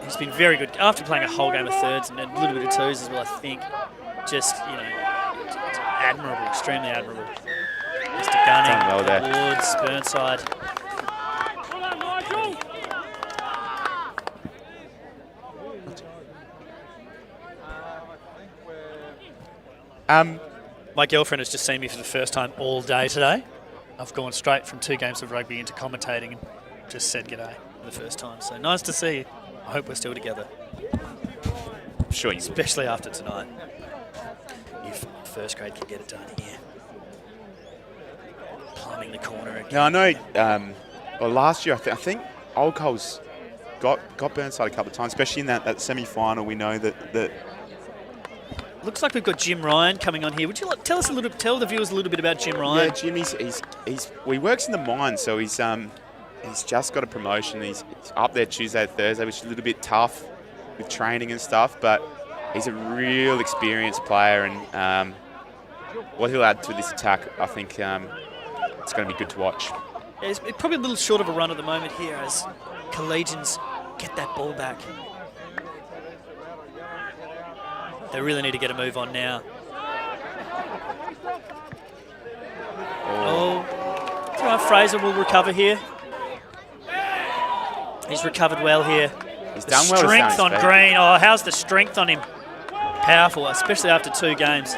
He's been very good after playing a whole game of thirds and a little bit of twos as well, I think. Just, it's admirable, extremely admirable. Mr. Gunning, well there. Woods, Burnside. My girlfriend has just seen me for the first time all day today. I've gone straight from 2 games of rugby into commentating and just said g'day for the first time. So nice to see you. I hope we're still together. Sure you especially after tonight. If first grade can get it done here. Plumbing the corner again. Now, I know last year, I think Old Coles got Burnside a couple of times, especially in that semi-final. We know that looks like we've got Jim Ryan coming on here. Would you like tell the viewers a little bit about Jim Ryan? Yeah, Jim, he works in the mine, so he's just got a promotion. He's up there Tuesday, Thursday, which is a little bit tough with training and stuff, but he's a real experienced player, and what he'll add to this attack, I think it's going to be good to watch. Yeah, it's probably a little short of a run at the moment here as Collegians get that ball back. They really need to get a move on now. It's all right, Fraser will recover here. He's recovered well here. He's done well. Strength on Green. Oh, how's the strength on him? Powerful, especially after 2 games.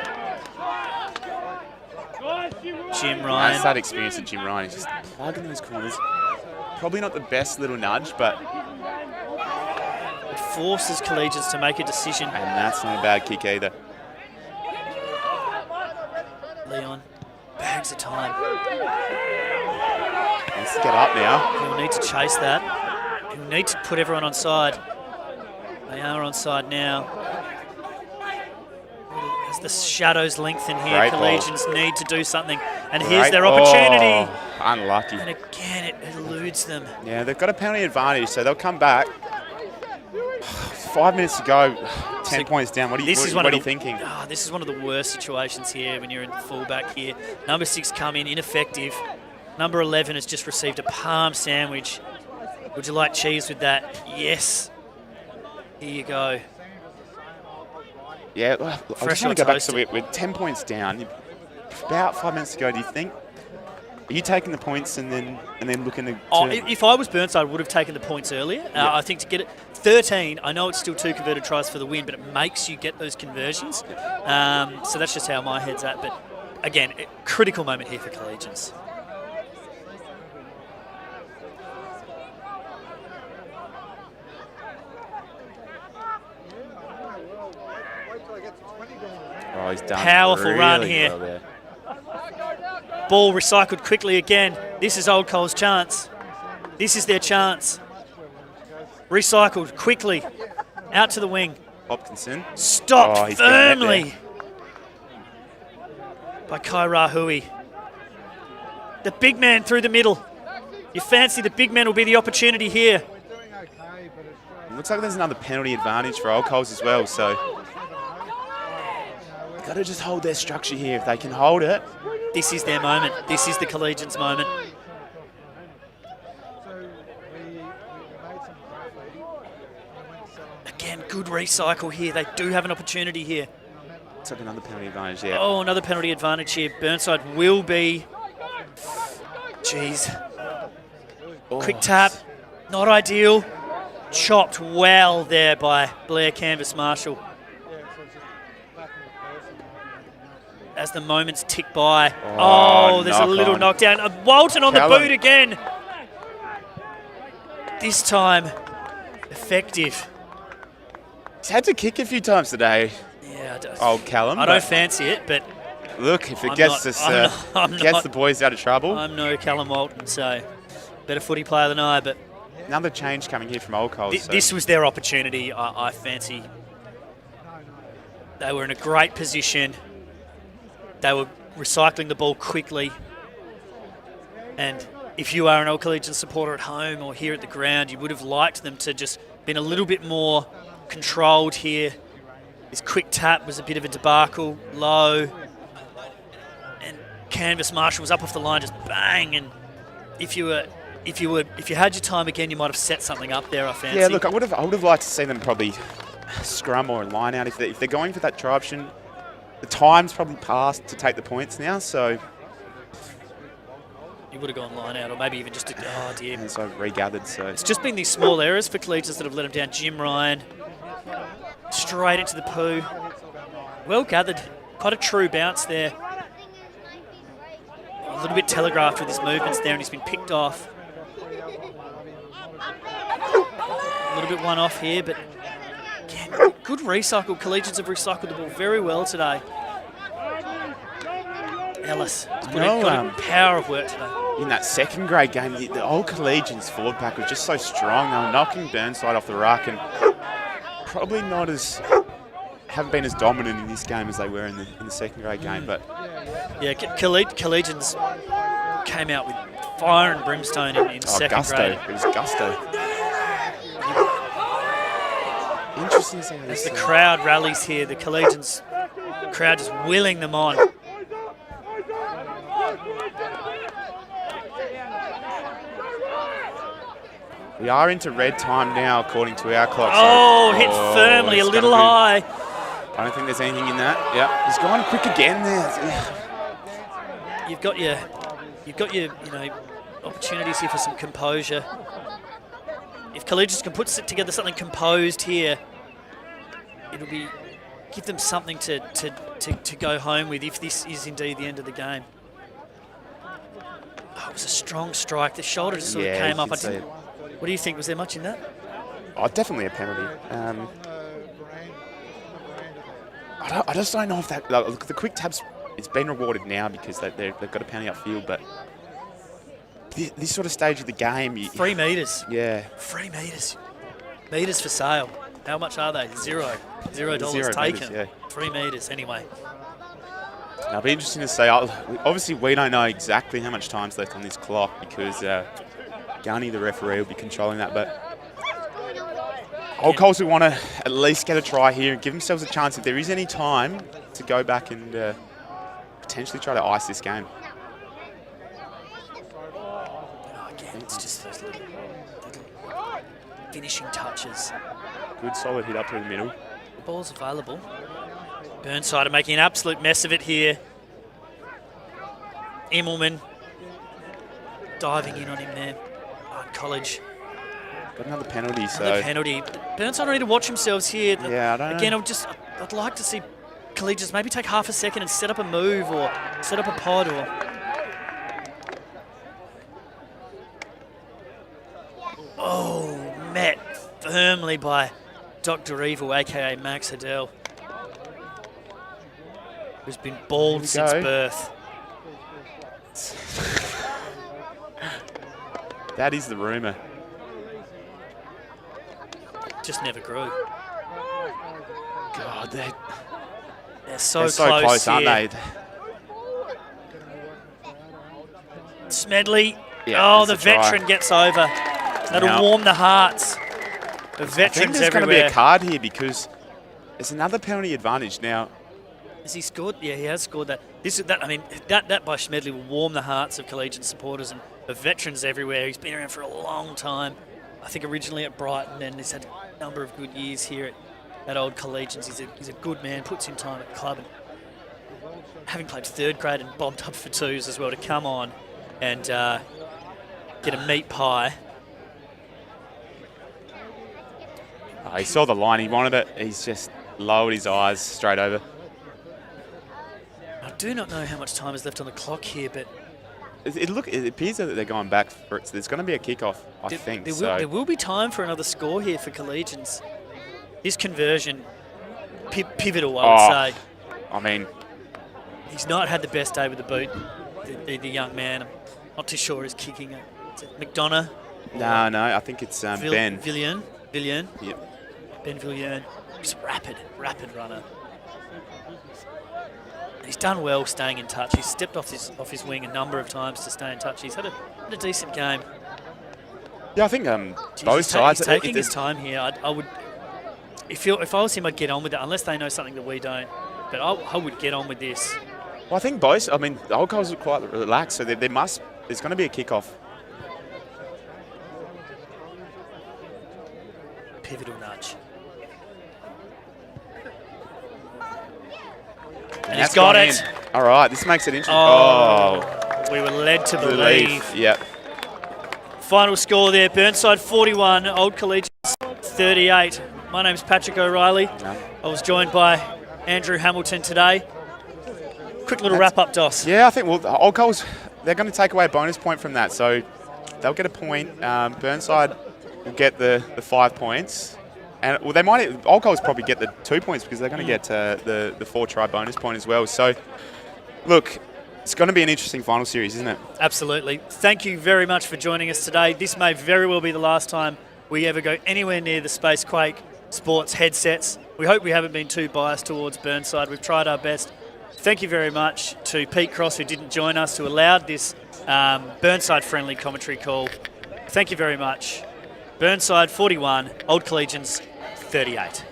Jim Ryan. That's that experience of Jim Ryan. He's just plugging those corners. Probably not the best little nudge, but it forces Collegians to make a decision. And that's not a bad kick either. Leon bags of time. Needs to get up now. He'll need to chase that. He'll need to put everyone on side. They are on side now. As the shadows lengthen here, Great Collegians ball. need to do something. And here's their opportunity. Oh, unlucky. And again, it eludes them. Yeah, they've got a penalty advantage, so they'll come back. 5 minutes to go, 10 points down. What are you thinking? Oh, this is one of the worst situations here when you're in fullback here. Number 6 come in, ineffective. Number 11 has just received a palm sandwich. Would you like cheese with that? Yes. Here you go. Yeah, well, I just want to go back. So we're 10 points down. About 5 minutes to go. Do you think? Are you taking the points and then looking to? If I was Burnside, I would have taken the points earlier. I think to get it 13. I know it's still 2 converted tries for the win, but it makes you get those conversions. So that's just how my head's at. But again, critical moment here for Collegians. Oh, he's done Powerful really run here. well there. Ball recycled quickly again. This is Old Cole's chance. This is their chance. Recycled quickly. Out to the wing. Hopkinson. Stopped firmly by Kai Rahui. The big man through the middle. You fancy the big man will be the opportunity here. It looks like there's another penalty advantage for Old Coles as well, so they've got to just hold their structure here. If they can hold it. This is their moment. This is the Collegians' moment. Again, good recycle here. They do have an opportunity here. It's like another penalty advantage, yeah. Oh, another penalty advantage here. Burnside will be... Jeez. Quick tap. Not ideal. Chopped well there by Blair Canvas Marshall. As the moments tick by. Oh, there's a little knockdown. Walton on the boot again. This time, effective. He's had to kick a few times today. Yeah, Old Callum. I don't fancy it, but look, if it gets the boys out of trouble. I'm no Callum Walton, so better footy player than I. But another change coming here from Old Coles. This was their opportunity. I fancy. They were in a great position. They were recycling the ball quickly, and if you are an Old Collegians supporter at home or here at the ground, you would have liked them to just been a little bit more controlled here. This quick tap was a bit of a debacle, low, and Canvas Marshall was up off the line, just bang. And if you had your time again, you might have set something up there. I fancy. Yeah, look, I would have liked to see them probably scrum or line out if they're going for that try option. The time's probably passed to take the points now, so you would have gone line out, or maybe even just oh dear. And so I've regathered. So it's just been these small errors for Collegians that have let them down. Jim Ryan straight into the poo. Well gathered, quite a true bounce there. A little bit telegraphed with his movements there, and he's been picked off. A little bit one off here, but again, good recycle. Collegians have recycled the ball very well today. Ellis has got a power of work today. In that second grade game, the Old Collegians forward pack was just so strong. They were knocking Burnside off the ruck and probably haven't been as dominant in this game as they were in the second grade game. But yeah, Collegians came out with fire and brimstone in second grade. It was gusto. Interesting. As the crowd rallies here, the Collegians crowd just willing them on. We are into red time now, according to our clock. Oh, hit firmly, a little high. I don't think there's anything in that. Yeah, he's gone quick again there. You've got your opportunities here for some composure. If Collegians can put together something composed here, it'll give them something to go home with if this is indeed the end of the game. Oh, it was a strong strike. The shoulder just sort of came up. What do you think? Was there much in that? Oh, definitely a penalty. I just don't know if that. Look, the quick tabs, it's been rewarded now because they've got a penalty upfield, but this sort of stage of the game. 3 metres. Yeah. 3 metres. Metres for sale. How much are they? $0. $0 taken. Meters, yeah. 3 metres anyway. Now, it'll be interesting to say. Obviously, we don't know exactly how much time's left on this clock because Gunny, the referee, will be controlling that. But Old Coles will want to at least get a try here and give themselves a chance if there is any time to go back and potentially try to ice this game. Again, it's just those little finishing touches. Good solid hit up through the middle. The ball's available. Burnside are making an absolute mess of it here. Immelman diving in on him there. College. Got another penalty, so. Another penalty. Burnside need to watch themselves here. Yeah, I don't know. Again, I'd like to see Collegians maybe take half a second and set up a move or set up a pod or. Oh, met firmly by Dr. Evil, aka Max Hadell, who's been bald since birth. That is the rumour. Just never grew. God, they're so close, aren't they? Smedley. Yeah, the veteran gets over. That'll warm the hearts of veterans everywhere. I think there's going to be a card here because there's another penalty advantage now. Has he scored? Yeah, he has scored that. That by Smedley will warm the hearts of Collegian supporters and of veterans everywhere. He's been around for a long time. I think originally at Brighton, and he's had a number of good years here at Old Collegians. He's a good man, puts in time at the club. And having played third grade and bombed up for twos as well, to come on and get a meat pie. He saw the line, he wanted it. He's just lowered his eyes straight over. I do not know how much time is left on the clock here, but it appears that they're going back for it. So there's going to be a kickoff, I think. There will be time for another score here for Collegians. This conversion, pivotal, I would say. I mean, he's not had the best day with the boot, the young man. I'm not too sure he's kicking it. Is it McDonough? No, I think it's Ben. Villian? Yep. Ben Villian. Just rapid runner. He's done well staying in touch. He's stepped off his wing a number of times to stay in touch. He's had a decent game. Yeah, I think both sides. He's taking his time here. I would, if I was him, I'd get on with it, unless they know something that we don't. But I would get on with this. Well, I think both. I mean, the Old Coals are quite relaxed, so there's going to be a kick-off. Pivotal nudge. And he's got it. All right, this makes it interesting. We were led to believe. Yep. Final score there, Burnside 41, Old Collegians 38. My name's Patrick O'Reilly. I was joined by Andrew Hamilton today. Quick little wrap-up, Dos. Yeah, I think, well, the Old Coals, they're going to take away a bonus point from that, so they'll get a point. Burnside will get the 5 points. And well, they might. Old Coals probably get the 2 points because they're going to get the 4-try bonus point as well. So, look, it's going to be an interesting final series, isn't it? Absolutely. Thank you very much for joining us today. This may very well be the last time we ever go anywhere near the Spacequake Sports headsets. We hope we haven't been too biased towards Burnside. We've tried our best. Thank you very much to Pete Cross, who didn't join us, who allowed this Burnside-friendly commentary call. Thank you very much. Burnside 41, Old Collegians 38.